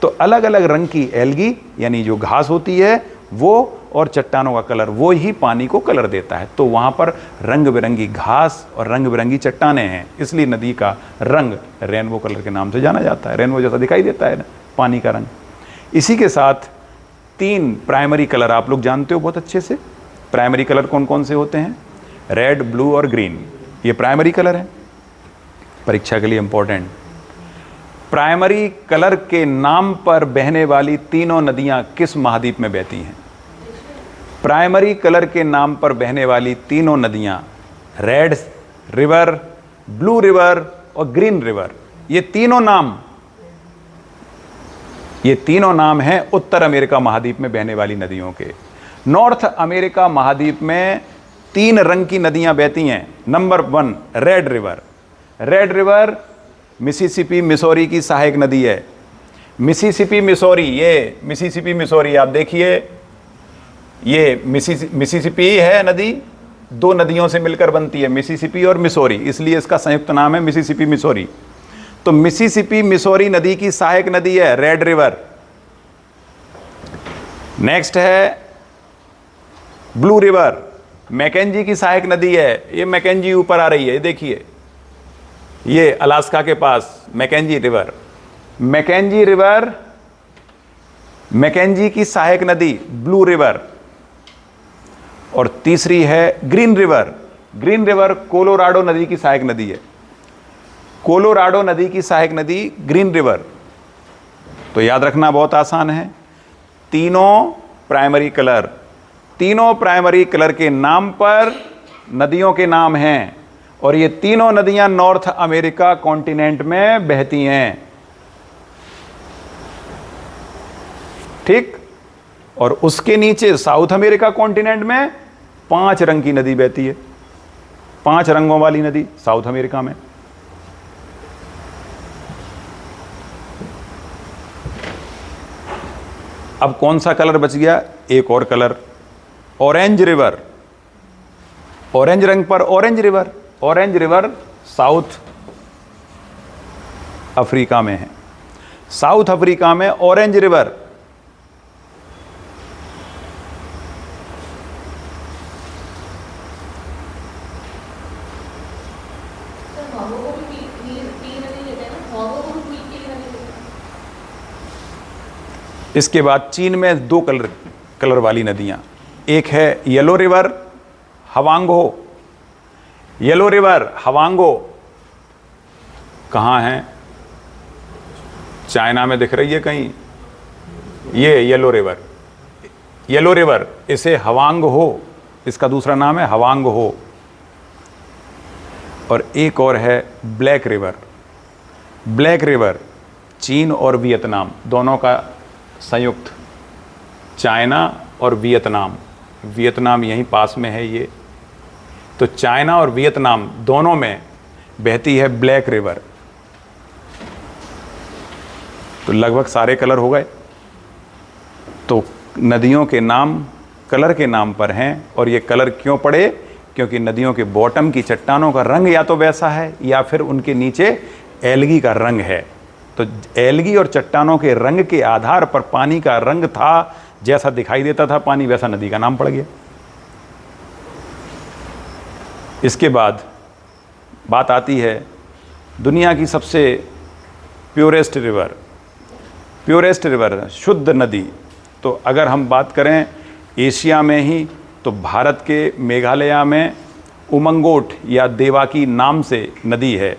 तो अलग अलग रंग की एल्गी यानी जो घास होती है वो और चट्टानों का कलर, वो ही पानी को कलर देता है। तो वहाँ पर रंग बिरंगी घास और रंग बिरंगी चट्टानें हैं, इसलिए नदी का रंग रेनबो कलर के नाम से जाना जाता है। रेनबो जैसा दिखाई देता है ना पानी का रंग। इसी के साथ 3 प्राइमरी कलर आप लोग जानते हो बहुत अच्छे से। प्राइमरी कलर कौन कौन से होते हैं? रेड, ब्लू और ग्रीन, ये प्राइमरी कलर है, परीक्षा के लिए इंपॉर्टेंट। प्राइमरी कलर के नाम पर बहने वाली तीनों नदियां किस महाद्वीप में बहती हैं? प्राइमरी कलर के नाम पर बहने वाली तीनों नदियां रेड रिवर, ब्लू रिवर और ग्रीन रिवर, ये तीनों नाम हैं उत्तर अमेरिका महाद्वीप में बहने वाली नदियों के। नॉर्थ अमेरिका महाद्वीप में 3 रंग की नदियां बहती हैं। Number 1 red river. Red river Mississippi Missouri की सहायक नदी है। मिसिसिपी मिसौरी, ये मिसिसिपी मिसौरी आप देखिए, ये मिसिसिपी है नदी, 2 नदियों से मिलकर बनती है, मिसिसिपी और मिसौरी, इसलिए इसका संयुक्त नाम है मिसिसिपी मिसौरी। तो मिसिसिपी मिसौरी नदी की सहायक नदी है रेड रिवर। नेक्स्ट है ब्लू रिवर, मैकेंजी की सहायक नदी है। ये मैकेंजी ऊपर आ रही है, देखिए, ये अलास्का के पास Mackenzie River. Mackenzie River, Mackenzie की सहायक नदी ब्लू रिवर। और तीसरी है Green River. Green River Colorado नदी की सहायक नदी है। कोलोराडो नदी की सहायक नदी ग्रीन रिवर। तो याद रखना बहुत आसान है, तीनों प्राइमरी कलर के नाम पर नदियों के नाम हैं, और ये तीनों नदियां नॉर्थ अमेरिका कॉन्टिनेंट में बहती हैं। ठीक, और उसके नीचे साउथ अमेरिका कॉन्टिनेंट में 5 रंग की नदी बहती है। 5 रंगों वाली नदी साउथ अमेरिका में। अब कौन सा कलर बच गया? एक और कलर, ऑरेंज रिवर। ऑरेंज रंग पर orange river. Orange river south Africa में है। साउथ अफ्रीका में ऑरेंज रिवर। इसके बाद चीन में दो कलर वाली नदियां, एक है येलो रिवर, हवांगो। येलो रिवर हवांगो कहाँ है? चाइना में दिख रही है कहीं? ये येलो रिवर, येलो रिवर, इसे हवांग हो, इसका दूसरा नाम है हवांग हो। और एक और है ब्लैक रिवर। ब्लैक रिवर चीन और वियतनाम दोनों का संयुक्त, चाइना और वियतनाम, वियतनाम यहीं पास में है ये, तो चाइना और वियतनाम दोनों में बहती है ब्लैक रिवर। तो लगभग सारे कलर हो गए। तो नदियों के नाम कलर के नाम पर हैं। और ये कलर क्यों पड़े? क्योंकि नदियों के बॉटम की चट्टानों का रंग या तो वैसा है या फिर उनके नीचे एल्गी का रंग है। तो एल्गी और चट्टानों के रंग के आधार पर पानी का रंग था, जैसा दिखाई देता था पानी, वैसा नदी का नाम पड़ गया। इसके बाद बात आती है दुनिया की सबसे प्योरेस्ट रिवर। प्योरेस्ट रिवर, शुद्ध नदी, तो अगर हम बात करें एशिया में ही, तो भारत के मेघालय में उमंगोट या देवाकी नाम से नदी है।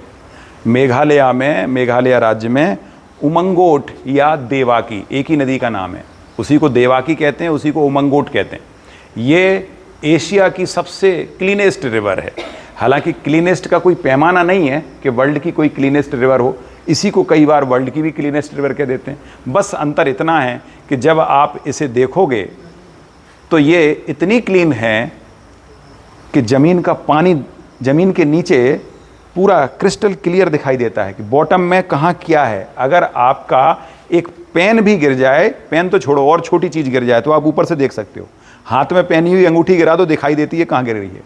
मेघालय में, मेघालय राज्य में उमंगोट या देवाकी एक ही नदी का नाम है। उसी को देवाकी कहते हैं, उसी को उमंगोट कहते हैं। ये एशिया की सबसे क्लीनेस्ट रिवर है। हालांकि क्लीनेस्ट का कोई पैमाना नहीं है कि वर्ल्ड की कोई क्लीनेस्ट रिवर हो, इसी को कई बार वर्ल्ड की भी क्लीनेस्ट रिवर कह देते हैं। बस अंतर इतना है कि जब आप इसे देखोगे तो ये इतनी क्लीन है कि ज़मीन का पानी ज़मीन के नीचे पूरा क्रिस्टल क्लियर दिखाई देता है कि बॉटम में कहाँ क्या है। अगर आपका एक पेन भी गिर जाए, पेन तो छोड़ो और छोटी चीज़ गिर जाए तो आप ऊपर से देख सकते हो। हाथ में पहनी हुई अंगूठी गिरा दो, दिखाई देती है कहाँ गिर रही है।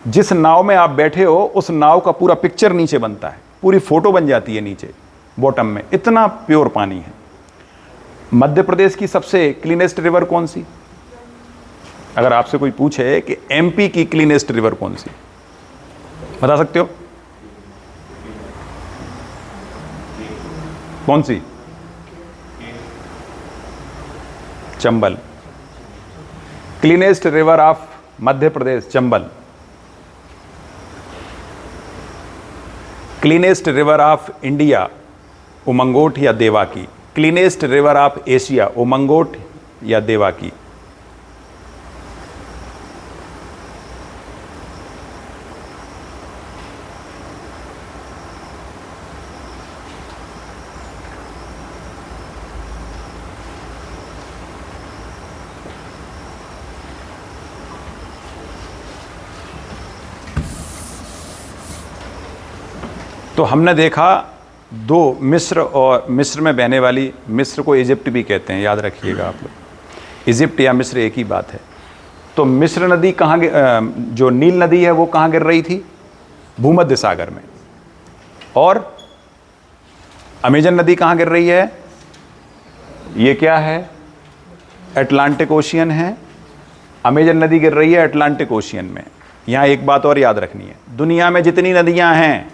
जिस नाव में आप बैठे हो उस नाव का पूरा पिक्चर नीचे बनता है, पूरी फोटो बन जाती है नीचे बॉटम में, इतना प्योर पानी है। मध्य प्रदेश की सबसे क्लीनेस्ट रिवर कौन सी? अगर आपसे कोई पूछे कि एमपी की क्लीनेस्ट रिवर कौन सी, बता सकते हो? कौन सी? Chambal. Cleanest river of Madhya Pradesh, Chambal. Cleanest river of India, Umngot या Dawki. Cleanest river of Asia, Umngot या देवाकी। तो हमने देखा दो, मिस्र और मिस्र में बहने वाली, मिस्र को इजिप्ट भी कहते हैं, याद रखिएगा आप लोग, इजिप्ट या मिस्र एक ही बात है। तो मिस्र नदी कहाँ, जो नील नदी है वो कहाँ गिर रही थी? भूमध्य सागर में। और अमेजन नदी कहाँ गिर रही है? ये क्या है? अटलांटिक ओशियन है। अमेजन नदी गिर रही है अटलांटिक ओशियन में। यहाँ एक बात और याद रखनी है, दुनिया में जितनी नदियाँ हैं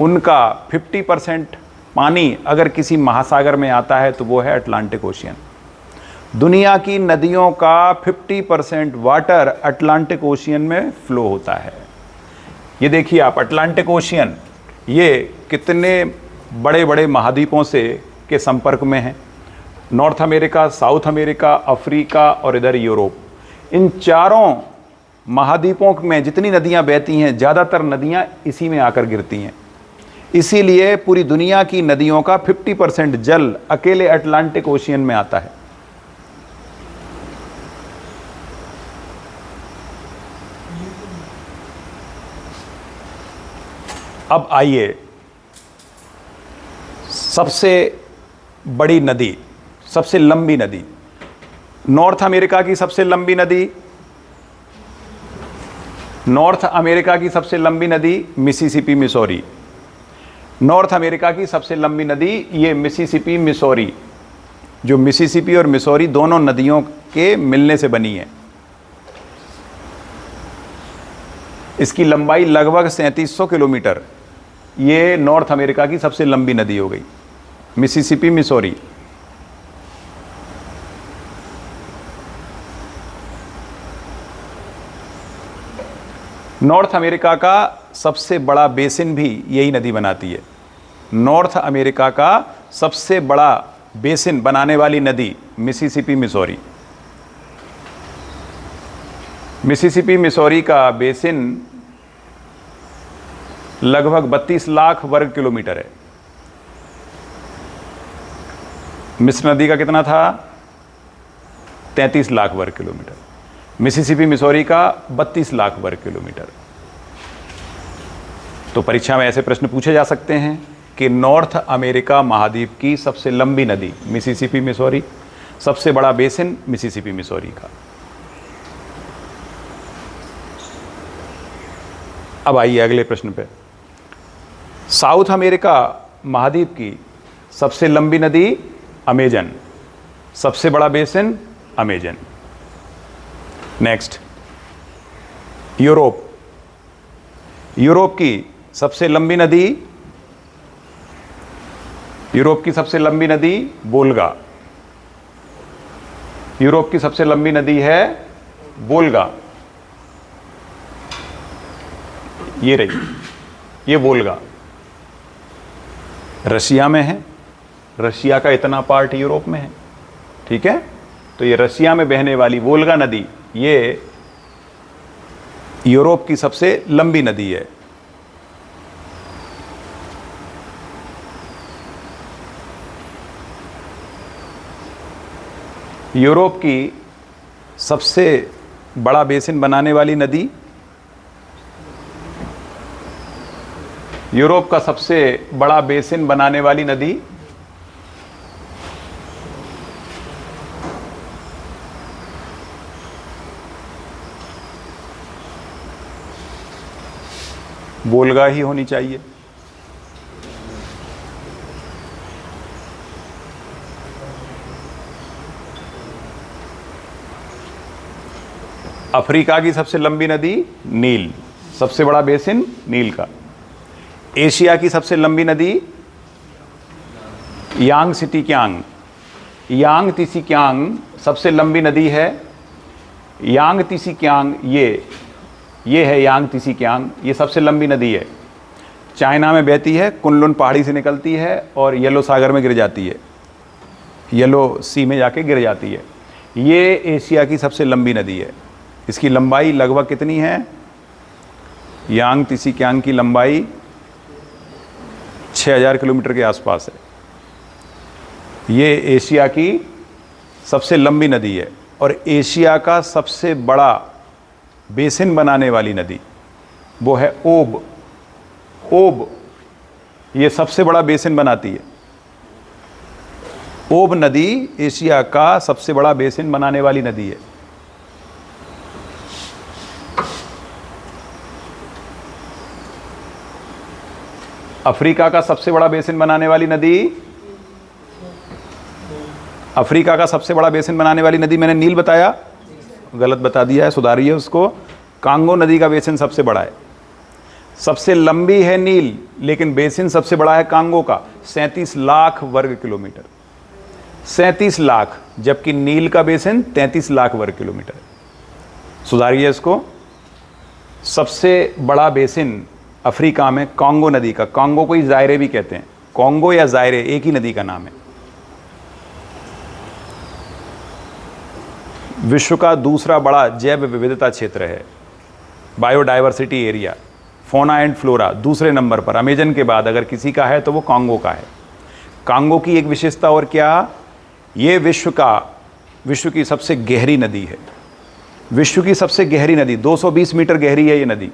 उनका 50% पानी अगर किसी महासागर में आता है तो वो है अटलांटिक ओशियन। दुनिया की नदियों का 50% वाटर अटलांटिक ओशियन में फ्लो होता है। ये देखिए आप, अटलांटिक ओशियन ये कितने बड़े बड़े महाद्वीपों से के संपर्क में है। North America, south America, Africa और इधर यूरोप। इन चारों महाद्वीपों में जितनी नदियां बहती हैं, ज़्यादातर नदियां इसी में आकर गिरती हैं। इसीलिए पूरी दुनिया की नदियों का 50% जल अकेले अटलांटिक ओशियन में आता है। अब आइए, सबसे बड़ी नदी, सबसे लंबी नदी, नॉर्थ अमेरिका की सबसे लंबी नदी, नॉर्थ अमेरिका की सबसे लंबी नदी मिसिसिपी मिसौरी। नॉर्थ अमेरिका की सबसे लंबी नदी ये मिसिसिपी मिसौरी, जो मिसिसिपी और मिसौरी दोनों नदियों के मिलने से बनी है। इसकी लंबाई लगभग 3700 किलोमीटर। ये नॉर्थ अमेरिका की सबसे लंबी नदी हो गई, मिसिसिपी मिसौरी। नॉर्थ अमेरिका का सबसे बड़ा बेसिन भी यही नदी बनाती है। नॉर्थ अमेरिका का सबसे बड़ा बेसिन बनाने वाली नदी मिसिसिपी मिसौरी। मिसिसिपी मिसौरी का बेसिन लगभग 32 लाख वर्ग किलोमीटर है। मिस नदी का कितना था? 33 लाख वर्ग किलोमीटर। मिसिसिपी मिसौरी का 32 लाख वर्ग किलोमीटर। तो परीक्षा में ऐसे प्रश्न पूछे जा सकते हैं कि नॉर्थ अमेरिका महाद्वीप की सबसे लंबी नदी मिसिसिपी मिसौरी, सबसे बड़ा बेसिन मिसिसिपी मिसौरी का। अब आइए अगले प्रश्न पे। साउथ अमेरिका महाद्वीप की सबसे लंबी नदी अमेजन, सबसे बड़ा basin Amazon. Next, Europe. Europe की सबसे लंबी नदी, यूरोप की सबसे लंबी नदी वोल्गा। यूरोप की सबसे लंबी नदी है वोल्गा। ये रही, ये वोल्गा। रशिया में है, रशिया का इतना पार्ट यूरोप में है, ठीक है। तो ये रशिया में बहने वाली वोल्गा नदी, ये यूरोप की सबसे लंबी नदी है। यूरोप की सबसे बड़ा बेसिन बनाने वाली नदी, यूरोप का सबसे बड़ा बेसिन बनाने वाली नदी वोल्गा ही होनी चाहिए। अफ्रीका की सबसे लंबी नदी नील, सबसे बड़ा बेसिन नील का। एशिया की सबसे लंबी नदी यांग सिटी क्यांग, यांग तीसी क्यांग सबसे लंबी नदी है। यांग तीसी क्यांग ये है यांग तीसी क्यांग, ये सबसे लंबी नदी है। चाइना में बहती है, कुनलुन पहाड़ी से निकलती है और येलो सागर में गिर जाती है, येलो सी में जाके गिर जाती है। ये एशिया की सबसे लंबी नदी है। इसकी लंबाई लगभग कितनी है? यांग तीसी क्यांग की लंबाई 6000 किलोमीटर के आसपास है। ये एशिया की सबसे लंबी नदी है और एशिया का सबसे बड़ा बेसिन बनाने वाली नदी वो है ओब। ओब ये सबसे बड़ा बेसिन बनाती है। ओब नदी एशिया का सबसे बड़ा बेसिन बनाने वाली नदी है। अफ्रीका का सबसे बड़ा बेसिन बनाने वाली नदी, अफ्रीका का सबसे बड़ा बेसिन बनाने वाली नदी मैंने नील बताया, गलत बता दिया है, सुधारिए उसको। कांगो नदी का बेसिन सबसे बड़ा है। सबसे लंबी है नील, लेकिन बेसिन सबसे बड़ा है कांगो का, 37 लाख वर्ग किलोमीटर। 37 लाख, जबकि नील का बेसिन 33 लाख वर्ग किलोमीटर है। सुधारिए इसको। सबसे बड़ा बेसिन अफ्रीका में कांगो नदी का, कांगो को ही जायरे भी कहते हैं, कांगो या जायरे एक ही नदी का नाम है। विश्व का दूसरा बड़ा जैव विविधता क्षेत्र है, बायोडाइवर्सिटी एरिया, फोना एंड फ्लोरा दूसरे नंबर पर अमेजन के बाद अगर किसी का है तो वो कांगो का है। कांगो की एक विशेषता और क्या, ये विश्व की सबसे गहरी नदी है। विश्व की सबसे गहरी नदी, 220 मीटर गहरी है ये नदी।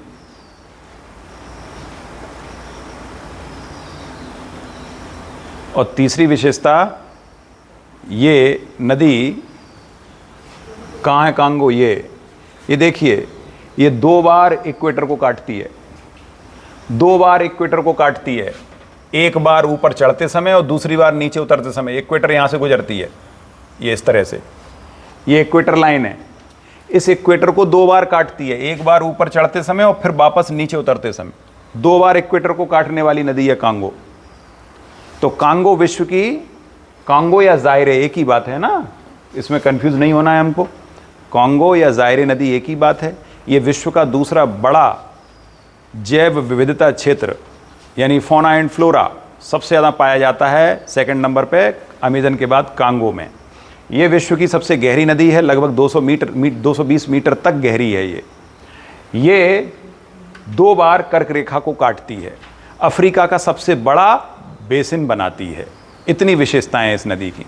और तीसरी विशेषता, ये नदी कहाँ है कांगो? ये देखिए, ये 2 बार इक्वेटर को काटती है, 2 बार इक्वेटर को काटती है, एक बार ऊपर चढ़ते समय और दूसरी बार नीचे उतरते समय। इक्वेटर यहाँ से गुजरती है, ये इस तरह से, ये इक्वेटर लाइन है। इस इक्वेटर को 2 बार काटती है, एक बार ऊपर चढ़ते समय और फिर वापस नीचे उतरते समय। 2 बार इक्वेटर को काटने वाली नदी है कांगो। तो कांगो विश्व की, कांगो या जायरे एक ही बात है ना, इसमें कंफ्यूज नहीं होना है हमको। कांगो या जायरे नदी एक ही बात है। ये विश्व का दूसरा बड़ा जैव विविधता क्षेत्र यानी फौना एंड फ्लोरा सबसे ज़्यादा पाया जाता है, सेकंड नंबर पे अमेजन के बाद कांगो में। ये विश्व की सबसे गहरी नदी है, लगभग 220 मीटर तक गहरी है ये 2 बार कर्क रेखा को काटती है, अफ्रीका का सबसे बड़ा बेसिन बनाती है। इतनी विशेषताएं हैं इस नदी की।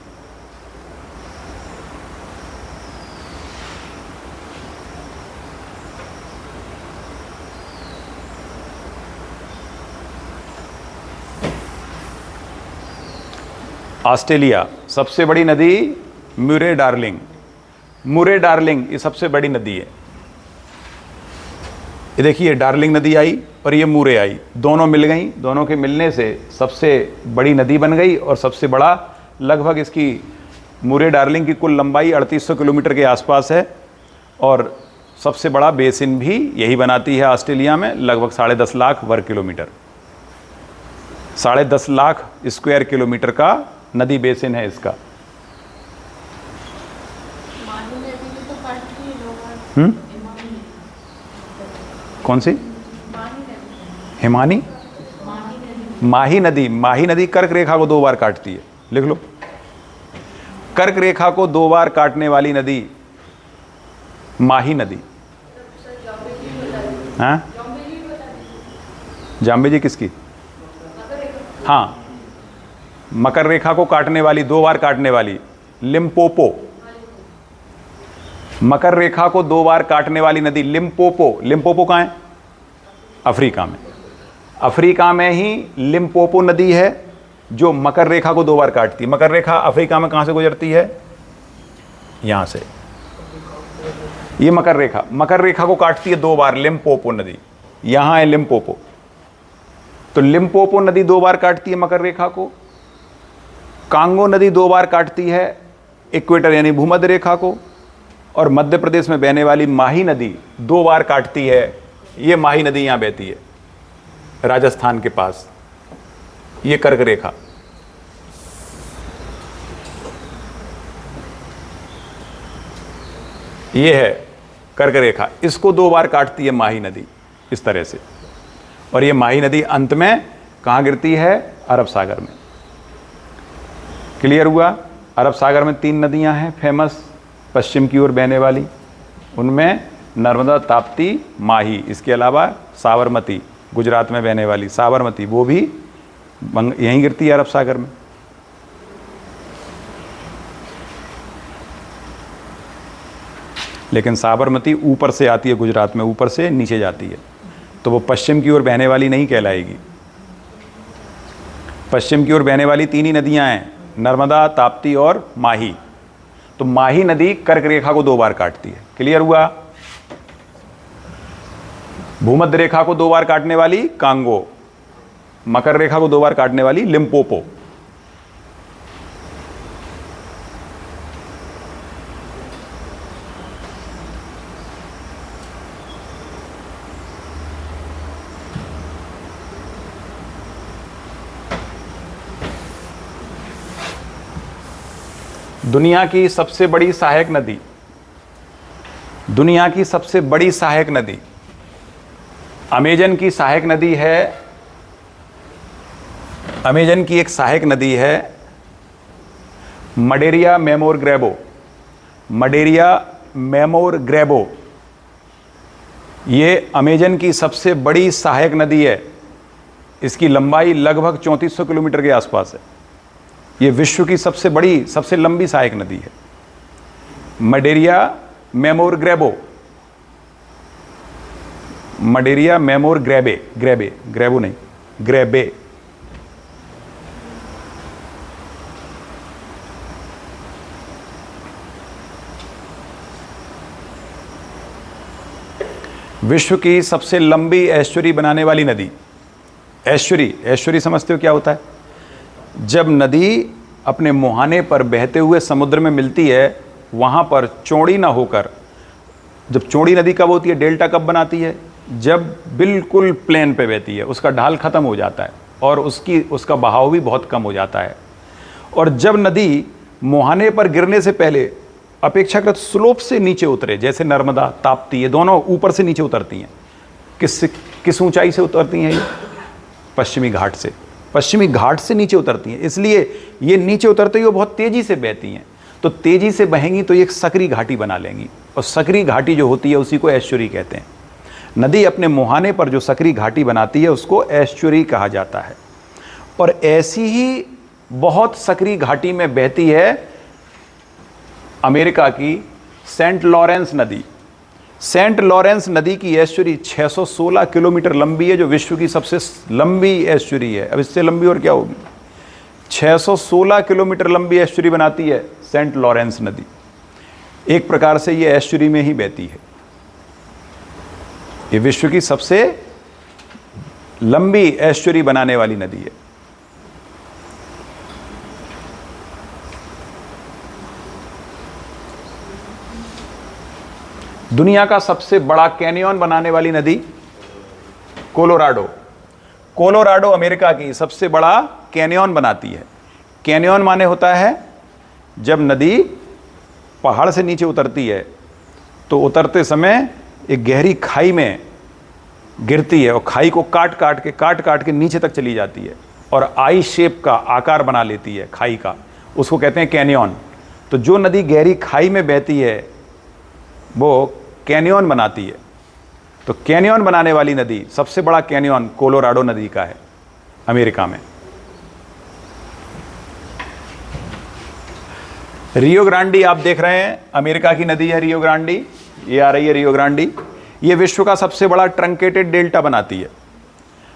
ऑस्ट्रेलिया सबसे बड़ी नदी मुरे डार्लिंग, मुरे डार्लिंग ये सबसे बड़ी नदी है। ये देखिए, डार्लिंग नदी आई और ये मुरे आई, दोनों मिल गई, दोनों के मिलने से सबसे बड़ी नदी बन गई। और सबसे बड़ा, लगभग इसकी मुरे डार्लिंग की कुल लंबाई 3800 किलोमीटर के आसपास है और सबसे बड़ा बेसिन भी यही बनाती है ऑस्ट्रेलिया में, लगभग 10.5 लाख वर्ग किलोमीटर, 10.5 लाख स्क्वायर किलोमीटर का नदी बेसिन है इसका। कौन सी? हिमानी, माही नदी। माही नदी कर्क रेखा को 2 बार काटती है, लिख लो। कर्क रेखा को 2 बार काटने वाली नदी माही नदी। हाँ, जाम्बेजी किसकी? हाँ, मकर रेखा को काटने वाली, 2 बार काटने वाली लिम्पोपो। मकर रेखा को 2 बार काटने वाली नदी लिम्पोपो। लिम्पोपो कहाँ है? अफ्रीका में। अफ्रीका में ही लिम्पोपो नदी है जो मकर रेखा को 2 बार काटती है। मकर रेखा अफ्रीका में कहाँ से गुजरती है? यहाँ से। ये मकर रेखा को काटती है 2 बार लिम्पोपो नदी। यहाँ है लिम्पोपो। तो लिम्पोपो नदी 2 बार काटती है मकर रेखा को। कांगो नदी 2 बार काटती है इक्वेटर यानी भूमध्य रेखा को। और मध्य प्रदेश में बहने वाली माही नदी 2 बार काटती है। ये माही नदी यहाँ बहती है राजस्थान के पास, ये कर्क रेखा। ये है कर्क रेखा, इसको 2 बार काटती है माही नदी इस तरह से। और ये माही नदी अंत में कहाँ गिरती है? अरब सागर में। क्लियर हुआ? अरब सागर में 3 नदियां हैं फेमस पश्चिम की ओर बहने वाली, उनमें नर्मदा, ताप्ती, माही। इसके अलावा साबरमती, गुजरात में बहने वाली साबरमती, वो भी यहीं गिरती है अरब सागर में। लेकिन साबरमती ऊपर से आती है गुजरात में, ऊपर से नीचे जाती है, तो वो पश्चिम की ओर बहने वाली नहीं कहलाएगी। पश्चिम की ओर बहने वाली 3 ही नदियां हैं, नर्मदा, ताप्ती और माही। तो माही नदी कर्क रेखा को 2 बार काटती है। क्लियर हुआ? भूमध्य रेखा को 2 बार काटने वाली कांगो, मकर रेखा को 2 बार काटने वाली लिम्पोपो। दुनिया की सबसे बड़ी सहायक नदी, दुनिया की सबसे बड़ी सहायक नदी अमेजन की सहायक नदी है। अमेजन की एक सहायक नदी है मडेरिया मेमोर ग्रेबो। मडेरिया मेमोर ग्रेबो ये अमेजन की सबसे बड़ी सहायक नदी है। इसकी लंबाई लगभग 3400 किलोमीटर के आसपास है। ये विश्व की सबसे बड़ी, सबसे लंबी सहायक नदी है मडेरिया मेमोर ग्रेबो। मडेरिया मेमोर ग्रेबे, ग्रेबे, ग्रेबो नहीं, ग्रेबे। विश्व की सबसे लंबी एस्चुरी बनाने वाली नदी। एस्चुरी समझते हो क्या होता है? जब नदी अपने मुहाने पर बहते हुए समुद्र में मिलती है, वहाँ पर चौड़ी ना होकर, जब चौड़ी नदी कब होती है, डेल्टा कब बनाती है? जब बिल्कुल प्लेन पे बहती है, उसका ढाल ख़त्म हो जाता है और उसका बहाव भी बहुत कम हो जाता है। और जब नदी मुहाने पर गिरने से पहले अपेक्षाकृत स्लोप से नीचे उतरे, जैसे नर्मदा, ताप्ती, ये दोनों ऊपर से नीचे उतरती हैं। किस ऊंचाई से उतरती हैं ये? पश्चिमी घाट से। पश्चिमी घाट से नीचे उतरती हैं, इसलिए ये नीचे उतरते हुए बहुत तेज़ी से बहती हैं। तो तेज़ी से बहेंगी तो ये एक सकरी घाटी बना लेंगी, और सकरी घाटी जो होती है उसी को एस्चुरी कहते हैं। नदी अपने मुहाने पर जो सकरी घाटी बनाती है उसको एस्चुरी कहा जाता है। और ऐसी ही बहुत सकरी घाटी में बहती है अमेरिका की सेंट लॉरेंस नदी। सेंट लॉरेंस नदी की एस्चुरी 616 किलोमीटर लंबी है, जो विश्व की सबसे लंबी एस्चुरी है। अब इससे लंबी और क्या होगी? 616 किलोमीटर लंबी एस्चुरी बनाती है सेंट लॉरेंस नदी। एक प्रकार से ये एस्चुरी में ही बहती है। ये विश्व की सबसे लंबी एस्चुरी बनाने वाली नदी है। दुनिया का सबसे बड़ा कैनियन बनाने वाली नदी कोलोराडो। कोलोराडो अमेरिका की सबसे बड़ा कैनियन बनाती है। कैनियन माने होता है जब नदी पहाड़ से नीचे उतरती है तो उतरते समय एक गहरी खाई में गिरती है और खाई को काट काट के नीचे तक चली जाती है और आई शेप का आकार बना लेती है खाई का, उसको कहते हैं कैनियन। तो जो नदी गहरी खाई में बहती है वो कैनियन बनाती है। तो कैनियन बनाने वाली नदी, सबसे बड़ा कैनियन कोलोराडो नदी का है अमेरिका में। रियो ग्रांडी आप देख रहे हैं, अमेरिका की नदी है रियो ग्रांडी। ये आ रही है रियो ग्रांडी। ये विश्व का सबसे बड़ा ट्रंकेटेड डेल्टा बनाती है।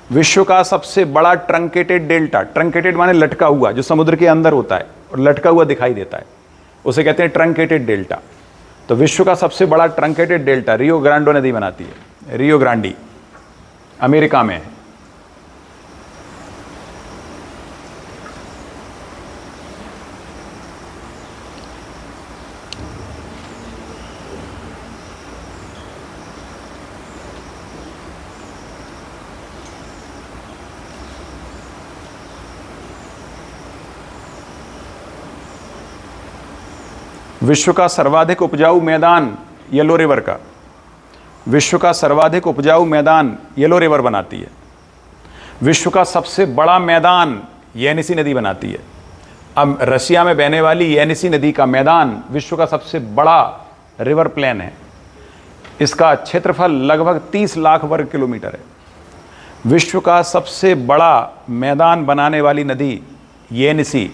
विश्व का सबसे बड़ा ट्रंकेटेड डेल्टा, ट्रंकेटेड माने लटका हुआ, जो समुद्र के अंदर होता है और लटका हुआ दिखाई देता है, उसे कहते हैं ट्रंकेटेड डेल्टा। तो विश्व का सबसे बड़ा ट्रंकेटेड डेल्टा रियो ग्रांडो नदी बनाती है। रियो ग्रांडी अमेरिका में है। विश्व का सर्वाधिक उपजाऊ मैदान येलो रिवर का, विश्व का सर्वाधिक उपजाऊ मैदान येलो रिवर बनाती है। विश्व का सबसे बड़ा मैदान येनिसी नदी बनाती है। अब रशिया में बहने वाली येनिसी नदी का मैदान विश्व का सबसे बड़ा रिवर प्लेन है। इसका क्षेत्रफल लगभग 30 लाख वर्ग किलोमीटर है। विश्व का सबसे बड़ा मैदान बनाने वाली नदी येनिसी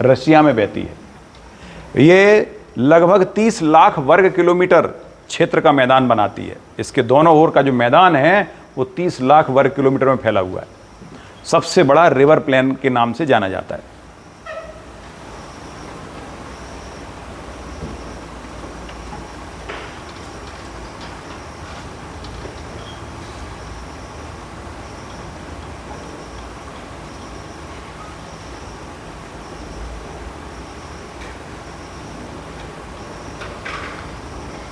रशिया में बहती है। ये लगभग 30 लाख वर्ग किलोमीटर क्षेत्र का मैदान बनाती है। इसके दोनों ओर का जो मैदान है वो 30 लाख वर्ग किलोमीटर में फैला हुआ है। सबसे बड़ा रिवर प्लेन के नाम से जाना जाता है।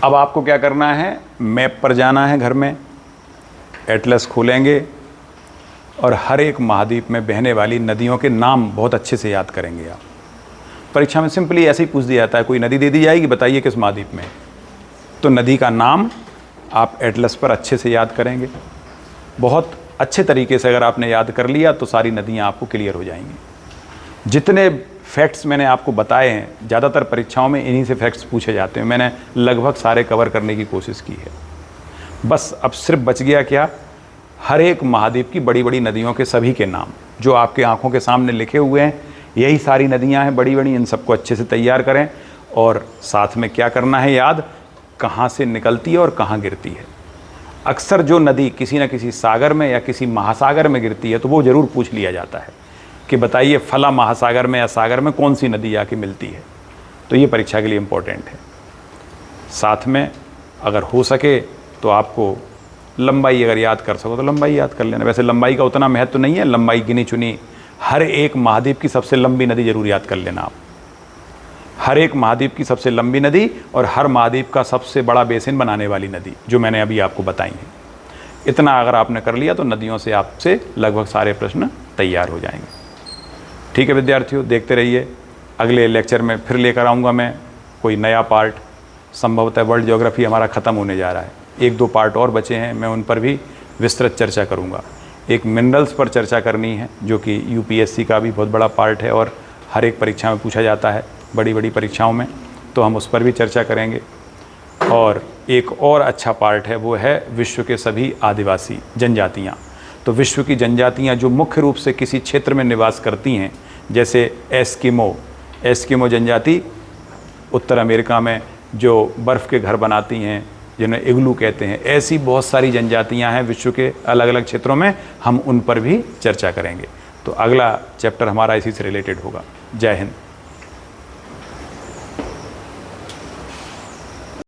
अब आपको क्या करना है, मैप पर जाना है, घर में एटलस खोलेंगे और हर एक महाद्वीप में बहने वाली नदियों के नाम बहुत अच्छे से याद करेंगे आप। परीक्षा में सिंपली ऐसे ही पूछ दिया जाता है, कोई नदी दे दी जाएगी, बताइए किस महाद्वीप में है। तो नदी का नाम आप एटलस पर अच्छे से याद करेंगे। बहुत अच्छे तरीके से अगर आपने याद कर लिया तो सारी नदियाँ आपको क्लियर हो जाएंगी। जितने फैक्ट्स मैंने आपको बताए हैं, ज़्यादातर परीक्षाओं में इन्हीं से फैक्ट्स पूछे जाते हैं। मैंने लगभग सारे कवर करने की कोशिश की है। बस अब सिर्फ बच गया क्या, हर एक महाद्वीप की बड़ी बड़ी नदियों के सभी के नाम जो आपके आंखों के सामने लिखे हुए हैं, यही सारी नदियां हैं बड़ी बड़ी। इन सबको अच्छे से तैयार करें और साथ में क्या करना है, याद कहाँ से निकलती है और कहाँ गिरती है। अक्सर जो नदी किसी न किसी सागर में या किसी महासागर में गिरती है तो वो ज़रूर पूछ लिया जाता है कि बताइए फला महासागर में या सागर में कौन सी नदी आके मिलती है। तो ये परीक्षा के लिए इम्पोर्टेंट है। साथ में अगर हो सके तो आपको लंबाई अगर याद कर सको तो लंबाई याद कर लेना। वैसे लंबाई का उतना महत्व तो नहीं है, लंबाई गिनी चुनी, हर एक महाद्वीप की सबसे लंबी नदी जरूर याद कर लेना आप। हर एक महाद्वीप की सबसे लंबी नदी और हर महाद्वीप का सबसे बड़ा बेसिन बनाने वाली नदी जो मैंने अभी आपको बताई है। इतना अगर आपने कर लिया तो नदियों से आपसे लगभग सारे प्रश्न तैयार हो जाएंगे। ठीक है विद्यार्थियों, देखते रहिए। अगले लेक्चर में फिर लेकर आऊँगा मैं कोई नया पार्ट। संभवतः वर्ल्ड ज्योग्राफी हमारा ख़त्म होने जा रहा है, 1-2 पार्ट और बचे हैं, मैं उन पर भी विस्तृत चर्चा करूँगा। एक मिनरल्स पर चर्चा करनी है जो कि यूपीएससी का भी बहुत बड़ा पार्ट है और हर एक परीक्षा में पूछा जाता है, बड़ी बड़ी परीक्षाओं में, तो हम उस पर भी चर्चा करेंगे। और एक और अच्छा पार्ट है वो है विश्व के सभी आदिवासी जनजातियाँ। तो विश्व की जनजातियाँ जो मुख्य रूप से किसी क्षेत्र में निवास करती हैं, जैसे एस्किमो जनजाति उत्तर अमेरिका में जो बर्फ़ के घर बनाती हैं जिन्हें इग्लू कहते हैं, ऐसी बहुत सारी जनजातियां हैं विश्व के अलग अलग क्षेत्रों में, हम उन पर भी चर्चा करेंगे। तो अगला चैप्टर हमारा इसी से रिलेटेड होगा। जय हिंद।